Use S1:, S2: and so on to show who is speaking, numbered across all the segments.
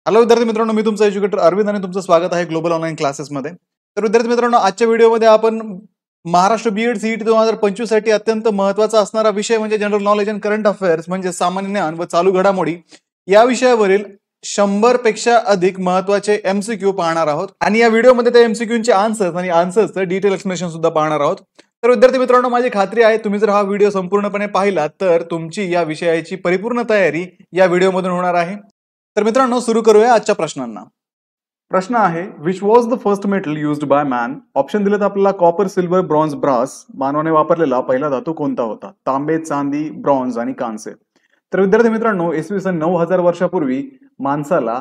S1: Hello विद्यार्थी मित्रांनो, मी तुमचा एज्युकेटर अरविंद आणि तुमचं स्वागत आहे ग्लोबल ऑनलाईन क्लासेसमध्ये। तर विद्यार्थी मित्रांनो, आजच्या व्हिडिओमध्ये आपण महाराष्ट्र बीएड सीईटी 2025 साठी अत्यंत महत्त्वाचा असणारा विषय म्हणजे general knowledge and current affairs म्हणजे सामान्य ज्ञान व चालू घडामोडी या विषयावरील 100 पेक्षा अधिक महत्त्वाचे एमसीक्यू पाहणार आहोत आणि या व्हिडिओमध्ये त्या एमसीक्यूचे आन्सर्स आणि आन्सर्सचं डिटेल एक्सप्लेनेशन सुद्धा पाहणार आहोत। तर विद्यार्थी मित्रांनो, माझी खात्री आहे तुम्ही जर हा व्हिडिओ संपूर्णपणे पाहिला तर तुमची या विषयाची परिपूर्ण तयारी या व्हिडिओमधून होणार आहे। तर मित्रांनो, सुरू करूया आजच्या प्रश्नांना। प्रश्न आहे, which was the first metal used by man? Option दिलेत आपल्याला कॉपर, सिल्वर, ब्रॉन्झ, ब्रास। मानवाने वापरलेला पहिला धातू कोणता होता? तांबे, चांदी, ब्रॉन्झ आणि कांस्य। तर विद्यार्थी मित्रांनो, इसवी सन 9000 वर्षापूर्वी माणसाला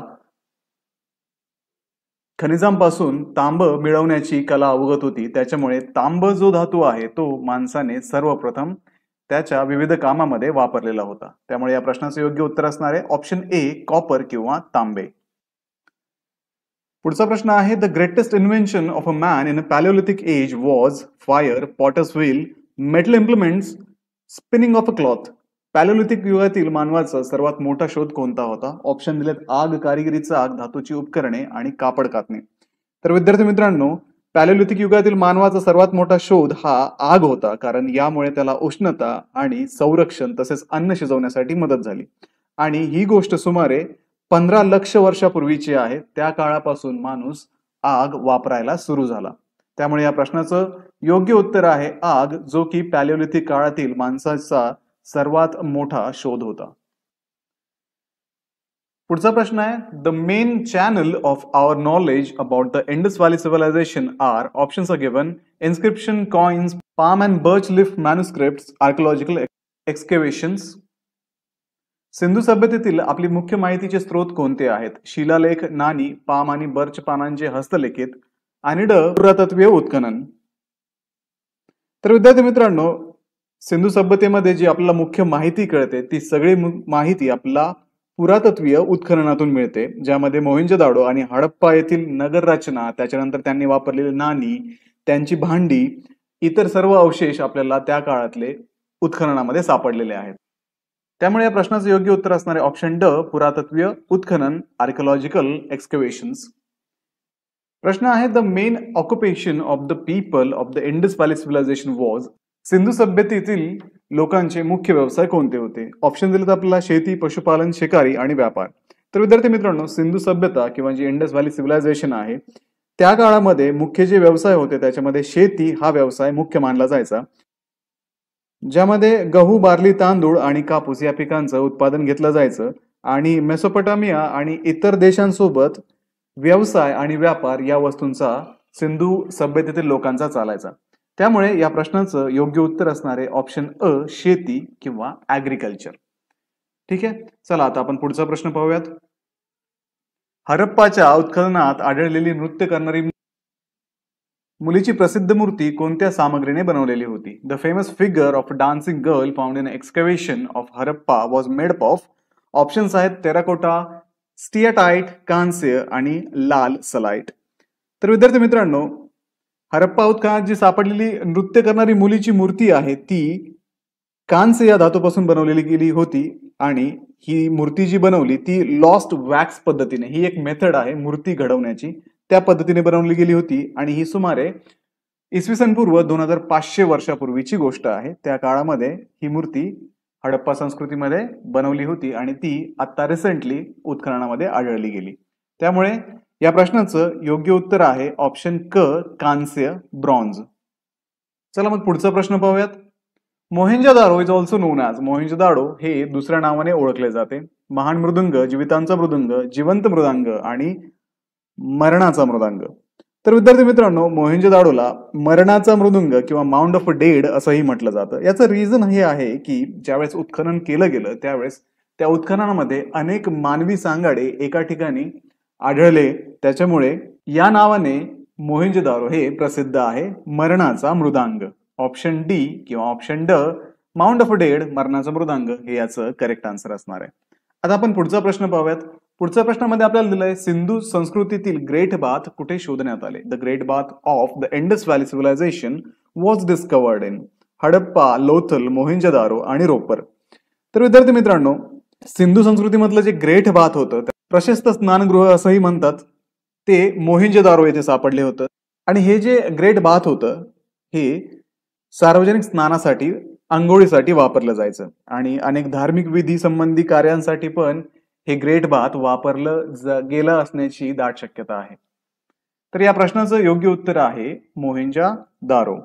S1: खनिजांपासून तांब मिळवण्याची कला अवगत होती। त्याच्यामुळे तांब जो धातू आहे तो माणसाने सर्वप्रथम त्याच्या विविध कामामध्ये वापरलेला होता। त्यामुळे या प्रश्नाचे योग्य उत्तर असणार आहे ऑप्शन ए, कॉपर किंवा तांबे। पुढचा प्रश्न आहे, the greatest invention of a man in a palaeolithic age was fire, potter's wheel, metal implements, spinning of a cloth. Palaeolithic युगातील मानवाचा सर्वात मोठा शोध कोणता होता? ऑप्शन दिलेत आग, कारिगिरीचा आग, धातूची उपकरणे आणि कापड कातणे। तर विद्यार्थी मित्रांनो, पॅलिओलिथिक युगातील मानवाचा सर्वात मोठा शोध हा आग होता, कारण यामुळे त्याला उष्णता आणि संरक्षण तसेच अन्न शिजवण्यासाठी मदत झाली आणि ही गोष्ट सुमारे 15 लाख वर्षापूर्वीची आहे। त्या काळापासून माणूस आग वापरायला सुरू झाला। त्यामुळे या प्रश्नाचं योग्य उत्तर आहे आग, जो की पॅलिओलिथिक काळातील माणसाचा सर्वात मोठा शोध होता। पुढचा प्रश्न आहे, the main channel of our knowledge about the Indus valley civilisation are, options are given, inscription, coins, palm and birch leaf manuscripts, archaeological excavations. Sindhu सभ्यतेतील आपली मुख्य माहितीचे स्रोत कोणते आहेत? शिलालेख, नाणी, पाम आणि बर्च पानांचे हस्तलिखित आणि पुरातत्वीय उत्खनन। तर विद्यार्थी मित्रांनो, सिंधू सभ्यतेमध्ये जी आपल्याला मुख्य माहिती कळते ती सगळी माहिती आपल्याला पुरातत्वीय उत्खननातून मिळते, ज्यामध्ये मोहेंजोदाडो आणि हडप्पा येथील नगर रचना, त्याच्यानंतर त्यांनी वापरलेली नाणी, त्यांची भांडी, इतर सर्व अवशेष आपल्याला त्या काळातले उत्खननामध्ये सापडलेले आहेत। त्यामुळे या प्रश्नाचं योग्य उत्तर असणार आहे ऑप्शन ड, पुरातत्वीय उत्खनन, आर्किओलॉजिकल एक्सकेव्हेशन्स। प्रश्न आहे, the main occupation of the people of the Indus valley civilisation was. Sindhu सभ्यतेतील लोकांचे मुख्य व्यवसाय कोणते होते? ऑप्शन दिलेत आपल्याला शेती, पशुपालन, शिकारी आणि व्यापार। तर विद्यार्थी मित्रांनो, सिंधू सभ्यता किंवा जी इंडस व्हॅली सिव्हिलायझेशन आहे त्या काळामध्ये मुख्य जे व्यवसाय होते त्याच्यामध्ये शेती हा व्यवसाय मुख्य मानला जायचा, ज्यामध्ये गहू, बार्ली, तांदूळ आणि कापूस या पिकांचं उत्पादन घेतलं जायचं आणि मेसोपोटामिया आणि इतर देशांसोबत व्यवसाय आणि व्यापार या वस्तूंचा सिंधू सभ्यतेतील लोकांचा चालायचा। त्यामुळे या प्रश्नाचं योग्य उत्तर असणार आहे ऑप्शन अ, शेती किंवा ऍग्रिकल्चर। ठीक आहे, चला आता आपण पुढचा प्रश्न पाहूयात। हरप्पाच्या उत्खननात आढळलेली नृत्य करणारी मुलीची प्रसिद्ध मूर्ती कोणत्या सामग्रीने बनवलेली होती? The famous figure of dancing girl found in excavation of Harappa was made of, options आहेत टेराकोटा, स्टियाटाइट, कांस्य आणि लाल सलाइट। तर विद्यार्थी मित्रांनो, हरप्पा उत्खननात जी सापडलेली नृत्य करणारी मुलीची मूर्ती आहे ती कांस्य या धातूपासून बनवलेली गेली होती आणि ही मूर्ती जी बनवली ती लॉस्ट वॅक्स पद्धतीने, ही एक मेथड आहे मूर्ती घडवण्याची, त्या पद्धतीने बनवली गेली होती आणि ही सुमारे इसवी सन पूर्व 2500 वर्षापूर्वीची गोष्ट आहे। त्या काळामध्ये ही मूर्ती हडप्पा संस्कृतीमध्ये बनवली होती आणि ती आता रिसेंटली उत्खननामध्ये आढळली गेली। त्यामुळे या प्रश्नाचं योग्य उत्तर आहे ऑप्शन क, कांस्य, ब्रॉन्झ। चला मग पुढचा प्रश्न पाहूयात। Mohenjo-daro is also non as, Mohenjo-daro हे दुसऱ्या नावाने ओळखले जाते। महान मृदुंग, जीवितांचा मृदुंग, जिवंत मृदांग आणि मरणाचा मृदांग। तर विद्यार्थी मित्रांनो, मोहेंजोदाडोला मरणाचा मृदुंग किंवा माउंड ऑफ डेड असंही म्हटलं जातं। याचं रिझन हे आहे की ज्यावेळेस उत्खनन केलं गेलं त्यावेळेस त्या उत्खननामध्ये अनेक मानवी सांगाडे एका ठिकाणी आढळले, त्याच्यामुळे या नावाने मोहेंजोदारो हे प्रसिद्ध आहे, मरणाचा मृदांग। ऑप्शन डी किंवा ऑप्शन ड, माउंट ऑफ डेड, मरणाचा मृदांग हे याचं करेक्ट आन्सर असणार आहे। आता आपण पुढचा प्रश्न पाहूयात। पुढच्या प्रश्नामध्ये आपल्याला दिलंय, सिंधू संस्कृतीतील ग्रेट बाथ कुठे शोधण्यात आले? The great bath of the Indus valley civilisation was discovered in Harappa, Lothal, Mohenjodaro आणि रोपर। तर विद्यार्थी मित्रांनो, सिंधू संस्कृतीमधलं जे ग्रेट बाथ होतं प्रशस्त स्नानगृह असंही म्हणतात, ते मोहेंजोदारो येथे सापडले होतं. आणि हे जे ग्रेट बाथ होतं हे सार्वजनिक स्नानासाठी, अंघोळीसाठी वापरलं जायचं आणि अनेक धार्मिक विधी संबंधी कार्यांसाठी पण हे ग्रेट बाथ वापरलं गेलं असण्याची दाट शक्यता आहे. तर या प्रश्नाचं योग्य उत्तर आहे मोहेंजोदारो.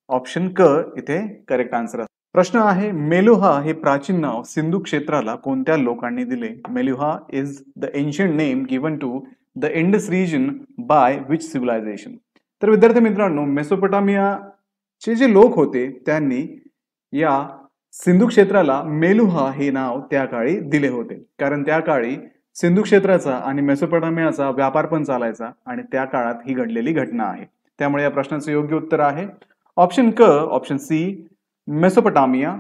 S1: ऑप्शन क इथे करेक्ट आन्सर. प्रश्न आहे, मेलुहा हे प्राचीन नाव सिंधू क्षेत्राला कोणत्या लोकांनी दिले? Meluha is the ancient name given to the Indus region by which civilisation? तर विद्यार्थी मित्रांनो, मेसोपोटामियाचे जे लोक होते त्यांनी या सिंधू क्षेत्राला मेलुहा हे नाव त्या काळी दिले होते, कारण त्या काळी सिंधू क्षेत्राचा आणि मेसोपोटामियाचा व्यापार पण चालायचा आणि त्या काळात ही घडलेली घटना आहे. त्यामुळे या प्रश्नाचं योग्य उत्तर आहे ऑप्शन क, ऑप्शन सी, मेसोपोटामिया.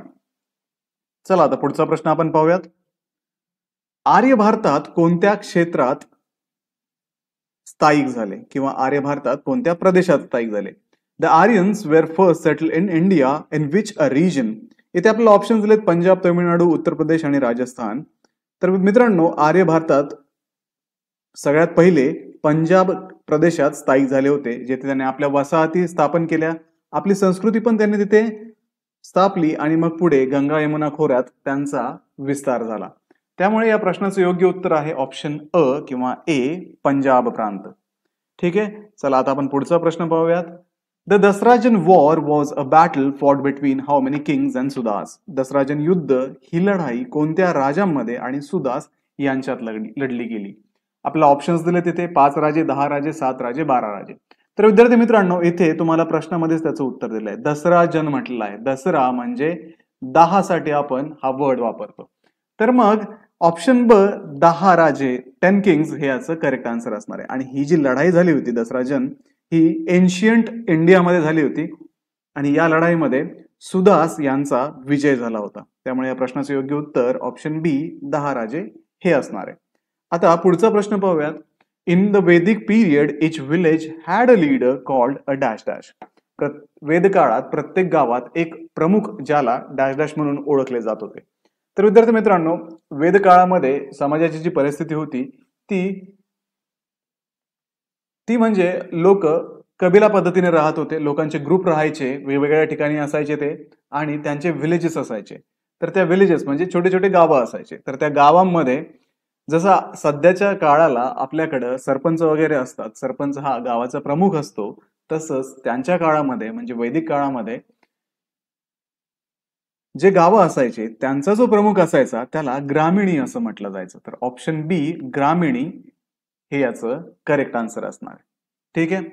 S1: चला आता पुढचा प्रश्न आपण पाहूयात. आर्य भारतात कोणत्या क्षेत्रात स्थायिक झाले किंवा आर्य भारतात कोणत्या प्रदेशात स्थायिक झाले? The Aryans were first settle in India in which a region? इथे आपल्याला ऑप्शन दिलेत पंजाब, तमिळनाडू, उत्तर प्रदेश आणि राजस्थान. तर मित्रांनो, आर्य भारतात सगळ्यात पहिले पंजाब प्रदेशात स्थायिक झाले होते, जेथे त्यांनी आपल्या वसाहती स्थापन केल्या, आपली संस्कृती पण त्यांनी तिथे स्थापली आणि मग पुढे गंगा यमुना खोऱ्यात त्यांचा विस्तार झाला. त्यामुळे या प्रश्नाचं योग्य उत्तर आहे ऑप्शन अ किंवा ए, पंजाब प्रांत. ठीक आहे, चला आता आपण पुढचा प्रश्न पाहूयात. The Dasarajna war was a battle fought between how many kings and Sudas? Dasarajna युद्ध ही लढाई कोणत्या राजांमध्ये आणि सुदास यांच्यात लढली गेली? आपल्याला ऑप्शन्स दिले तिथे 5 राजे, 10 राजे, 7 राजे, 12 राजे. तर विद्यार्थी मित्रांनो, इथे तुम्हाला प्रश्नामध्येच त्याचं उत्तर दिलंय. दसराजन म्हटलेलं आहे. दसरा म्हणजे 10 साठी आपण हा वर्ड वापरतो. तर मग ऑप्शन ब 10 राजे, 10 किंग्स हे याचं करेक्ट आन्सर असणार आहे. आणि ही जी लढाई झाली होती दसराजन ही एन्शियंट इंडियामध्ये झाली होती आणि या लढाईमध्ये सुदास यांचा विजय झाला होता. त्यामुळे या प्रश्नाचं योग्य उत्तर ऑप्शन बी 10 राजे हे असणार आहे. आता पुढचा प्रश्न पाहूयात. In the Vedic period each village had a leader called a dash dash. वेद काळात प्रत्येक गावात एक प्रमुख ज्याला डॅश डॅश म्हणून ओळखले जात होते. तर विद्यार्थी मित्रांनो, वेद काळामध्ये समाजाची जी परिस्थिती होती ती म्हणजे लोक कबिला पद्धतीने राहत होते. लोकांचे ग्रुप राहायचे, वेगवेगळ्या ठिकाणी असायचे ते, आणि त्यांचे विलेजेस असायचे. तर त्या विलेजेस म्हणजे छोटे छोटे गावं असायचे. तर त्या गावांमध्ये जसा सध्याच्या काळाला आपल्याकडं सरपंच वगैरे असतात, सरपंच हा गावाचा प्रमुख असतो, तसंच त्यांच्या काळामध्ये म्हणजे वैदिक काळामध्ये जे गावं असायचे त्यांचा जो प्रमुख असायचा त्याला ग्रामीणी असं म्हटलं जायचं. तर ऑप्शन बी ग्रामीणी हे याचं करेक्ट आन्सर असणार. ठीक आहे,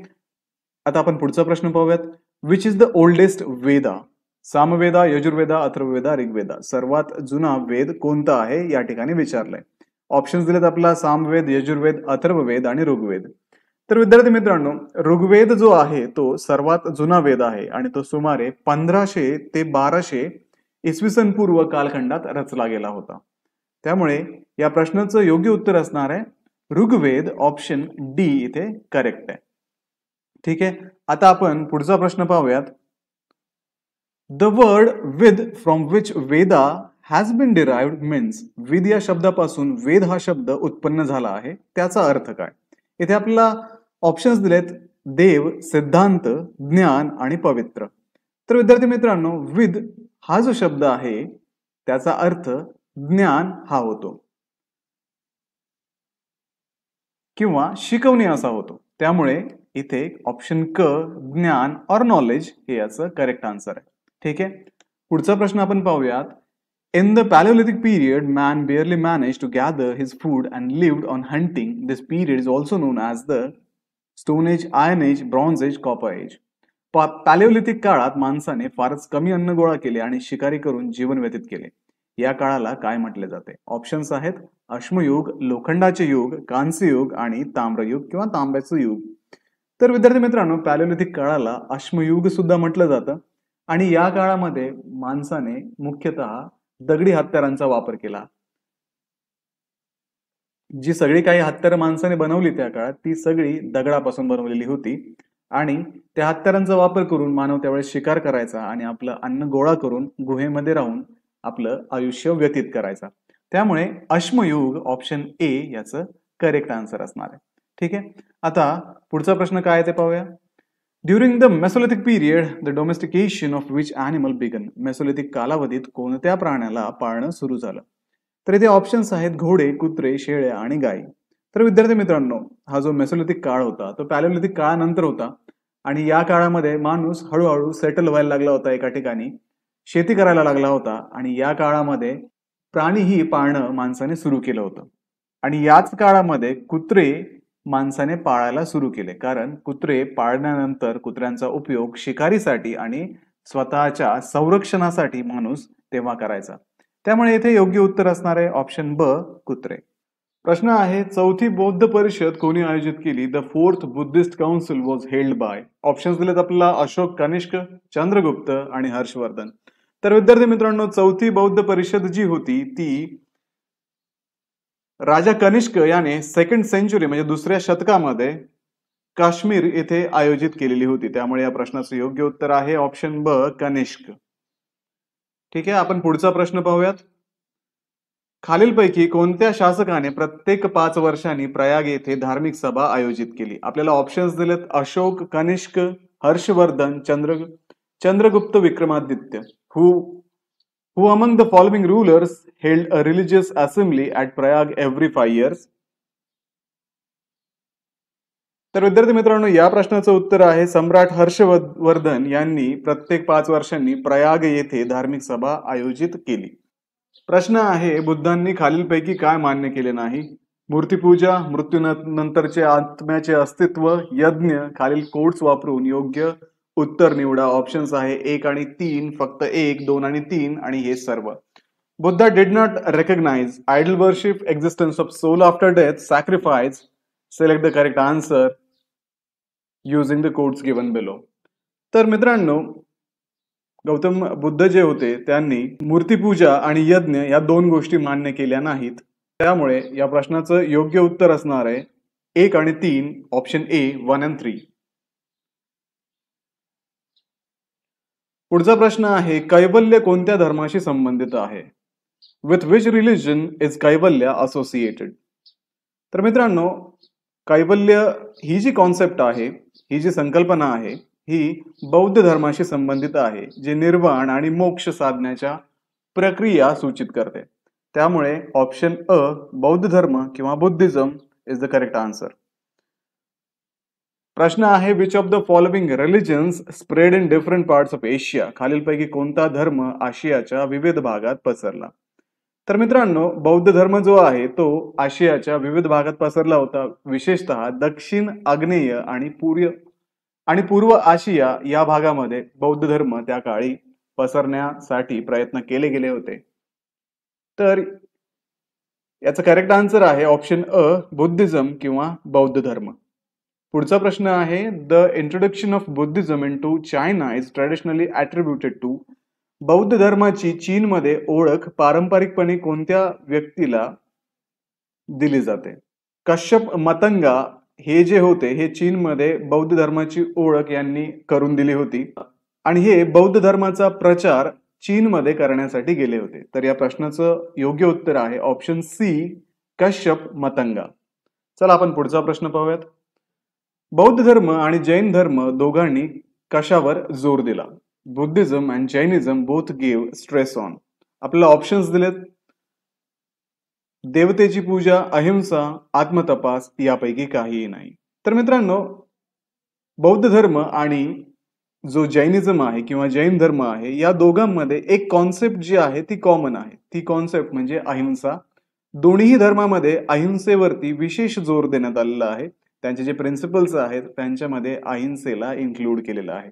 S1: आता आपण पुढचा प्रश्न पाहूयात. Which is the oldest Veda? Samaveda, Yajurveda, Atharvaveda, Rigveda. सर्वात जुना वेद कोणता आहे या ठिकाणी विचारलंय. ऑप्शन्स दिलेत आपला सामवेद, यजुर्वेद, अथर्ववेद आणि ऋग्वेद. तर विद्यार्थी मित्रांनो, ऋग्वेद जो आहे तो सर्वात जुना वेद आहे आणि तो सुमारे 1500 ते 1200 इसवी सन पूर्व कालखंडात रचला गेला होता. त्यामुळे या प्रश्नाचं योग्य उत्तर असणार आहे ऋग्वेद. ऑप्शन डी इथे करेक्ट आहे. ठीक आहे, आता आपण पुढचा प्रश्न पाहूयात. The word vid from which Veda has been derived means. विद या शब्दापासून वेद हा शब्द उत्पन्न झाला आहे, त्याचा अर्थ काय? इथे आपल्याला ऑप्शन्स दिलेत देव, सिद्धांत, ज्ञान आणि पवित्र. तर विद्यार्थी मित्रांनो, विद हा जो शब्द आहे त्याचा अर्थ ज्ञान हा होतो किंवा शिकवणे असा होतो. त्यामुळे इथे ऑप्शन क ज्ञान और नॉलेज हे याचं करेक्ट आन्सर आहे. ठीक आहे, पुढचा प्रश्न आपण पाहूयात. In the Paleolithic period, man barely managed to gather his food and lived on hunting. This period is also known as the Stone Age, Iron Age, Bronze Age, Copper Age. पॅलिओलिथिक काळात माणसाने फारच कमी अन्न गोळा केले आणि शिकारी करून जीवन व्यतीत केले. या काळाला काय म्हटले जाते? ऑप्शन्स आहेत अश्मयुग, लोखंडाचे युग, कांस्ययुग आणि ताम्रयुग किंवा तांब्याचं युग. तर विद्यार्थी मित्रांनो, पॅलिओलिथिक काळाला अश्मयुग सुद्धा म्हटलं जातं आणि या काळामध्ये माणसाने मुख्यतः दगडी हत्यारांचा वापर केला. जी सगळी काही हत्यारं माणसाने बनवली त्या काळात ती सगळी दगडापासून बनवलेली होती आणि त्या हत्यारांचा वापर करून मानव त्यावेळेस शिकार करायचा आणि आपलं अन्न गोळा करून गुहेमध्ये राहून आपलं आयुष्य व्यतीत करायचा. त्यामुळे अश्मयुग ऑप्शन ए याचं करेक्ट आन्सर असणार आहे. ठीक आहे, आता पुढचा प्रश्न काय आहे ते पाहूया. During the mesolithic period the domestication of which animal began. Mesolithic कालावधीत कोणत्या प्राण्याला पाळणं सुरू झालं? तर इथे ऑप्शन्स आहेत घोडे, कुत्रे, शेळ्या आणि गायी. तर विद्यार्थी मित्रांनो, हा जो मेसोलिथिक काळ होता तो पॅलिओलिथिक काळानंतर होता आणि या काळामध्ये माणूस हळूहळू सेटल व्हायला लागला होता, एका ठिकाणी शेती करायला लागला होता आणि या काळामध्ये प्राणीही पाळणं माणसाने सुरू केलं होतं. आणि याच काळामध्ये कुत्रे माणसाने पाळायला सुरू केले, कारण कुत्रे पाळल्यानंतर कुत्र्यांचा उपयोग शिकारीसाठी आणि स्वतःच्या संरक्षणासाठी माणूस तेव्हा करायचा. त्यामुळे इथे योग्य उत्तर असणार आहे ऑप्शन ब, कुत्रे. प्रश्न आहे, चौथी बौद्ध परिषद कोणी आयोजित केली? The fourth Buddhist council was held by. Options दिलेत आपल्याला अशोक कनिष्क, चंद्रगुप्त आणि हर्षवर्धन. तर विद्यार्थी मित्रांनो, चौथी बौद्ध परिषद जी होती ती राजा कनिष्क याने सेकंड सेंचुरी म्हणजे दुसऱ्या शतकामध्ये काश्मीर येथे आयोजित केलेली होती. त्यामुळे या प्रश्नाचं योग्य उत्तर आहे ऑप्शन ब, कनिष्क. ठीक आहे, आपण पुढचा प्रश्न पाहूयात. खालीलपैकी कोणत्या शासकाने प्रत्येक 5 वर्षांनी प्रयाग येथे धार्मिक सभा आयोजित केली? आपल्याला ऑप्शन्स दिलेत Ashok, Kanishka, Harshvardhan, Chandragupta, Vikramaditya. Who among the following rulers held a religious assembly at Prayag every 5 years? तर विद्यार्थी मित्रांनो, या प्रश्नाचं उत्तर आहे सम्राट हर्षवर्धन यांनी प्रत्येक 5 वर्षांनी प्रयाग येथे धार्मिक सभा आयोजित केली. प्रश्न आहे, बुद्धांनी खालीलपैकी काय मान्य केले नाही? मूर्तिपूजा, मृत्यूनंतरचे आत्म्याचे अस्तित्व, यज्ञ. खालील कोड्स वापरून योग्य उत्तर निवडा. ऑप्शन्स आहे 1 आणि 3, फक्त 1, 2 आणि 3 आणि हे सर्व. Buddha did not recognise idol worship, existence of soul after death, sacrifice. Select the correct answer using the codes given below. तर मित्रांनो, गौतम बुद्ध जे होते त्यांनी मूर्तिपूजा आणि यज्ञ या 2 गोष्टी मान्य केल्या नाहीत. त्यामुळे या प्रश्नाचं योग्य उत्तर असणार आहे 1 आणि 3, ऑप्शन ए, 1 and 3. पुढचा प्रश्न आहे, कैवल्य कोणत्या धर्माशी संबंधित आहे? With which religion is Kaivalya associated? तर मित्रांनो, कैवल्य ही जी कॉन्सेप्ट आहे, ही जी संकल्पना आहे, ही बौद्ध धर्माशी संबंधित आहे, जे निर्वाण आणि मोक्ष साधण्याच्या प्रक्रिया सूचित करते. त्यामुळे ऑप्शन अ, बौद्ध धर्म किंवा Buddhism is the correct answer. प्रश्न आहे, which of the following religions spread in different parts of Asia? खालीलपैकी कोणता धर्म आशियाच्या विविध भागात पसरला? तर मित्रांनो, बौद्ध धर्म जो आहे तो आशियाच्या विविध भागात पसरला होता. विशेषतः दक्षिण, आग्नेय आणि पूर्व आशिया या भागामध्ये बौद्ध धर्म त्या काळी पसरण्यासाठी प्रयत्न केले गेले होते. तर याचं करेक्ट आन्सर आहे ऑप्शन अ, बुद्धिझम किंवा बौद्ध धर्म. पुढचा प्रश्न आहे, the introduction of Buddhism into China is traditionally attributed to. बौद्ध धर्माची चीनमध्ये ओळख पारंपरिकपणे कोणत्या व्यक्तीला दिली जाते? कश्यप मतंगा हे जे होते हे चीनमध्ये बौद्ध धर्माची ओळख यांनी करून दिली होती आणि हे बौद्ध धर्माचा प्रचार चीनमध्ये करण्यासाठी गेले होते. तर या प्रश्नाचं योग्य उत्तर आहे ऑप्शन सी, कश्यप मतंगा. चला आपण पुढचा प्रश्न पाहूयात. बौद्ध धर्म आणि जैन धर्म दोघांनी कशावर जोर दिला? Buddhism and Jainism both give stress on. आपल्याला ऑप्शन्स दिलेत देवतेची पूजा, अहिंसा, आत्मतपास, यापैकी काहीही नाही. तर मित्रांनो, बौद्ध धर्म आणि जो जैनिझम आहे किंवा जैन धर्म आहे या दोघांमध्ये एक कॉन्सेप्ट जी आहे ती कॉमन आहे. ती कॉन्सेप्ट म्हणजे अहिंसा. दोन्ही धर्मामध्ये अहिंसेवरती विशेष जोर देण्यात आलेला आहे. त्यांचे जे प्रिन्सिपल्स आहेत त्यांच्यामध्ये अहिंसेला इन्क्लूड केलेलं आहे.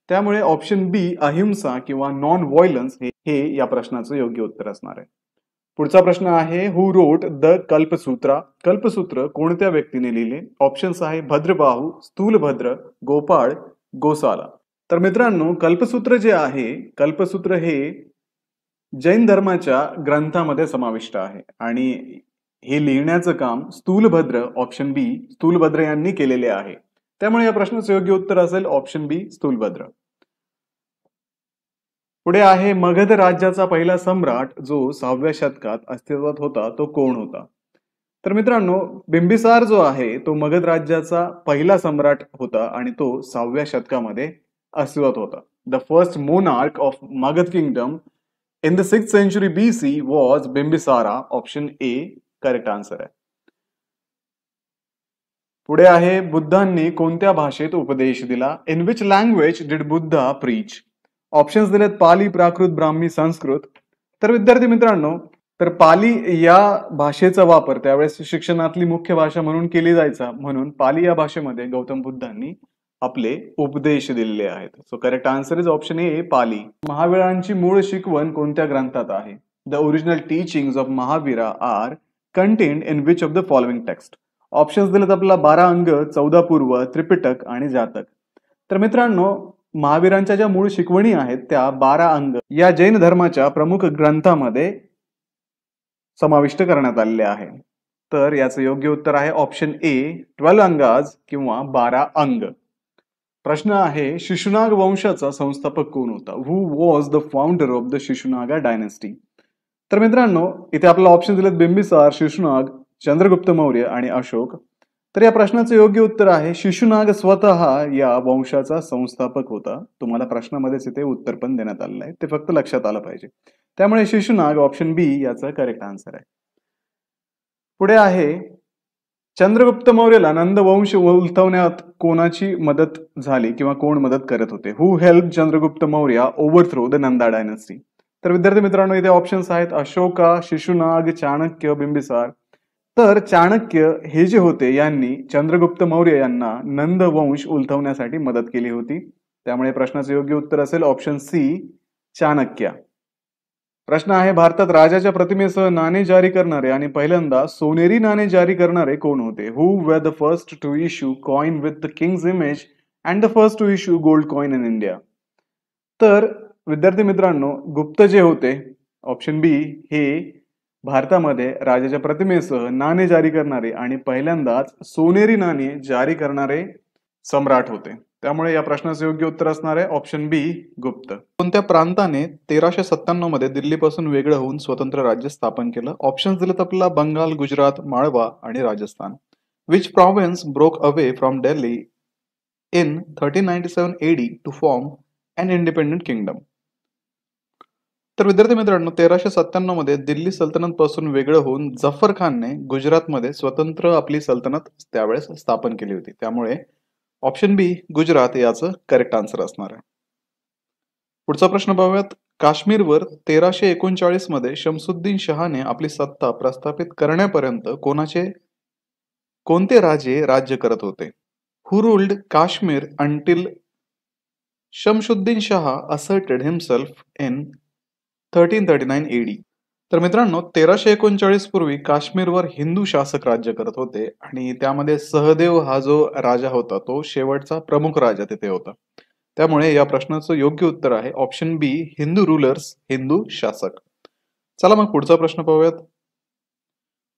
S1: त्यामुळे ऑप्शन बी, अहिंसा किंवा नॉन व्हायलन्स हे या प्रश्नाचं योग्य उत्तर असणार आहे. पुढचा प्रश्न आहे, who wrote the Kalpasutra? Kalpasutra कोणत्या व्यक्तीने लिहिले? ऑप्शन्स आहे भद्रबाहू, स्थूलभद्र, गोपाळ, गोसाला. तर मित्रांनो, कल्पसूत्र जे आहे, कल्पसूत्र हे जैन धर्माच्या ग्रंथामध्ये समाविष्ट आहे आणि हे लिहिण्याचं काम स्थूलभद्र, ऑप्शन बी, स्थूलभद्र यांनी केलेले आहे. त्यामुळे या प्रश्नाचं योग्य उत्तर असेल ऑप्शन बी, स्थूलभद्र. पुढे आहे मगध राज्याचा पहिला सम्राट जो 6व्या शतकात अस्तित्वात होता तो कोण होता? तर मित्रांनो, बिंबिसार जो आहे तो मगध राज्याचा पहिला सम्राट होता आणि तो 6व्या शतकामध्ये अस्तित्वात होता. The first monarch of Magadha kingdom in the 6th century BC was Bimbisara. Option A correct answer आहे. पुढे आहे बुद्धांनी कोणत्या भाषेत उपदेश दिला? In which language did Buddha preach? Options दिलेत पाली, प्राकृत, ब्राह्मी, संस्कृत. तर विद्यार्थी मित्रांनो, तर पाली या भाषेचा वापर त्यावेळेस शिक्षणातली मुख्य भाषा म्हणून केली जायचा, म्हणून पाली या भाषेमध्ये गौतम बुद्धांनी आपले उपदेश दिलेले आहेत. So correct answer is option A Pali. महावीरांची मूळ शिकवण कोणत्या ग्रंथात आहे? The original teachings of Mahavira are contained in which of the following text? Options दिलेत आपला 12 अंग, 14 पूर्व, त्रिपिटक आणि जातक. तर मित्रांनो, महावीरांच्या ज्या मूळ शिकवणी आहेत त्या 12 अंग या जैन धर्माच्या प्रमुख ग्रंथामध्ये समाविष्ट करण्यात आलेले आहे. तर याचं योग्य उत्तर आहे ऑप्शन ए 12 अंगाज किंवा 12 अंग. प्रश्न आहे शिशुनाग वंशाचा संस्थापक कोण होता? Who was the founder of the Shishunaga dynasty? तर मित्रांनो, इथे आपल्याला ऑप्शन दिलेत बिंबिसार, शिशुनाग, चंद्रगुप्त मौर्य आणि अशोक. तर या प्रश्नाचं योग्य उत्तर आहे शिशुनाग स्वतः या वंशाचा संस्थापक होता. तुम्हाला प्रश्नामध्येच इथे उत्तर पण देण्यात आलेलं आहे, ते फक्त लक्षात आलं पाहिजे. त्यामुळे शिशुनाग ऑप्शन बी याचा करेक्ट आन्सर आहे. पुढे आहे चंद्रगुप्त मौर्याला नंद वंश उलथवण्यात कोणाची मदत झाली किंवा कोण मदत करत होते? Who help Chandragupta Maurya overthrow the Nanda dynasty? तर विद्यार्थी मित्रांनो, इथे ऑप्शन्स आहेत अशोका, शिशुनाग, चाणक्य, बिंबिसार. तर चाणक्य हे जे होते यांनी चंद्रगुप्त मौर्य यांना नंद वंश उलथवण्यासाठी मदत केली होती. त्यामुळे प्रश्नाचं योग्य उत्तर असेल ऑप्शन सी चाणक्य. प्रश्न आहे भारतात राजाच्या प्रतिमेसह नाणे जारी करणारे आणि पहिल्यांदा सोनेरी नाणे जारी करणारे कोण होते? Who were the first to issue coin with the king's image and the first to issue gold coin in India? तर विद्यार्थी मित्रांनो, गुप्त जे होते ऑप्शन बी हे भारतामध्ये राजाच्या प्रतिमेसह नाणे जारी करणारे आणि पहिल्यांदाच सोनेरी नाणे जारी करणारे सम्राट होते. त्यामुळे या प्रश्नाचं योग्य उत्तर असणार आहे ऑप्शन बी गुप्त. कोणत्या प्रांताने 1397 मध्ये दिल्लीपासून वेगळं होऊन स्वतंत्र राज्य स्थापन केलं? ऑप्शन्स दिलेत आपल्याला बंगाल, गुजरात, माळवा आणि Rajasthan. Which province broke away from Delhi in 1397 AD to form an independent kingdom? तर विद्यार्थी मित्रांनो, 1397 मध्ये दिल्ली सल्तनत पासून वेगळं होऊन जफर खानने गुजरातमध्ये स्वतंत्र आपली सल्तनत त्यावेळेस स्थापन केली होती. त्यामुळे ऑप्शन बी गुजरात याचं करेक्ट आन्सर असणार आहे. पुढचा प्रश्न पाहूयात. काश्मीरवर 1339 मध्ये शमसुद्दीन शहाने आपली सत्ता प्रस्थापित करण्यापर्यंत कोणते राजे राज्य करत होते? Who ruled Kashmir until Shamsuddin Shah asserted himself in 1339 AD? तर मित्रांनो, 1339 पूर्वी काश्मीरवर हिंदू शासक राज्य करत होते आणि त्यामध्ये सहदेव हा जो राजा होता तो शेवटचा प्रमुख राजा तिथे होता. त्यामुळे या प्रश्नाचं योग्य उत्तर आहे ऑप्शन बी हिंदू रूलर्स, हिंदू शासक. चला मग पुढचा प्रश्न पाहूयात.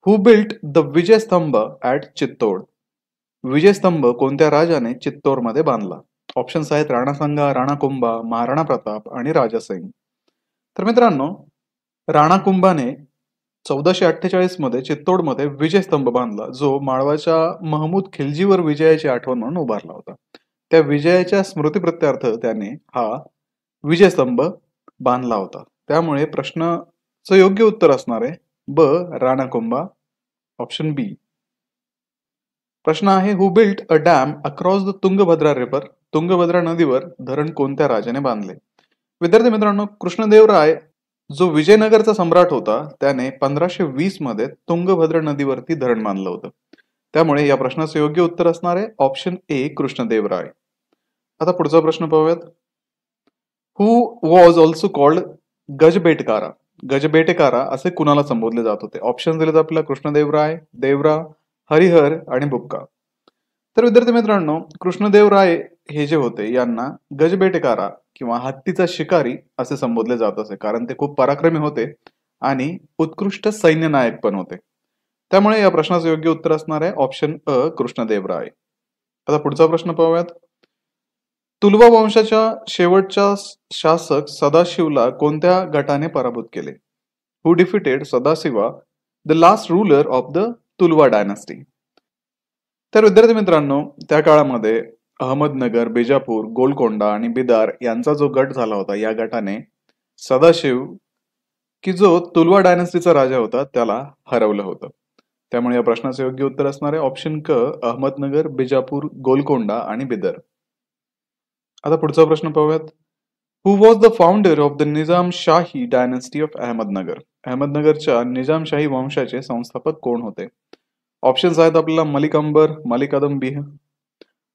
S1: हु बिल्ट द विजय स्तंभ ऍट चित्तोड? विजय स्तंभ कोणत्या राजाने चित्तोडमध्ये बांधला? ऑप्शन्स आहेत राणा सांगा, राणा कुंभा, महाराणा प्रताप आणि राजा सिंग. तर मित्रांनो, राणा कुंभाने 1448 मध्ये चित्तोडमध्ये विजय स्तंभ बांधला, जो माळवाच्या महमूद खिलजीवर विजयाची आठवण म्हणून उभारला होता. त्या विजयाच्या स्मृतीप्रित्यर्थ त्याने हा विजय स्तंभ बांधला होता. त्यामुळे प्रश्नाचं योग्य उत्तर असणार आहे ब राणा कुंभा, ऑप्शन बी. प्रश्न आहे who built a dam across the Tungabhadra river? Tungabhadra नदीवर धरण कोणत्या राजाने बांधले? विद्यार्थी मित्रांनो, कृष्णदेवराय जो विजयनगरचा सम्राट होता त्याने 1520 मध्ये तुंगभद्रा नदीवरती धरण बांधलं होतं. त्यामुळे या प्रश्नाचं योग्य उत्तर असणार आहे ऑप्शन ए कृष्णदेवराय. आता पुढचा प्रश्न पाहूयात. Who was also called गजबेटकारा? गजबेटकारा असे कुणाला संबोधले जात होते? ऑप्शन दिलेत आपल्याला कृष्णदेवराय, देवरा, हरिहर आणि बुक्का. तर विद्यार्थी मित्रांनो, कृष्णदेवराय हे जे होते यांना गजबेटकारा किंवा हत्तीचा शिकारी असे संबोधले जात असे, कारण ते खूप पराक्रमी होते आणि उत्कृष्ट सैन्य नायक पण होते. त्यामुळे या प्रश्नाचं योग्य उत्तर असणार आहे ऑप्शन अ कृष्णदेवराय. आता पुढचा प्रश्न पाहूयात. तुलवा वंशाच्या शेवटच्या शासक सदाशिवला कोणत्या गटाने पराभूत केले? Who defeated Sadashiva, the last ruler of the Tuluva dynasty? तर विद्यार्थी मित्रांनो, त्या काळामध्ये अहमदनगर, बिजापूर, गोलकोंडा आणि बिदार यांचा जो गट झाला होता, या गटाने सदाशिव की जो तुलवा डायनास्टीचा राजा होता त्याला हरवलं होतं. त्यामुळे या प्रश्नाचे योग्य उत्तर असणार आहे ऑप्शन क, अहमदनगर, बिजापूर, गोलकोंडा आणि बिदर. आता पुढचा प्रश्न पाहूयात. Who was the founder of the Nizamshahi dynasty of Ahmednagar? अहमदनगरच्या निजामशाही वंशाचे संस्थापक कोण होते? ऑप्शन्स आहेत आपल्याला मलिक अंबर, मलिक आदम बिह,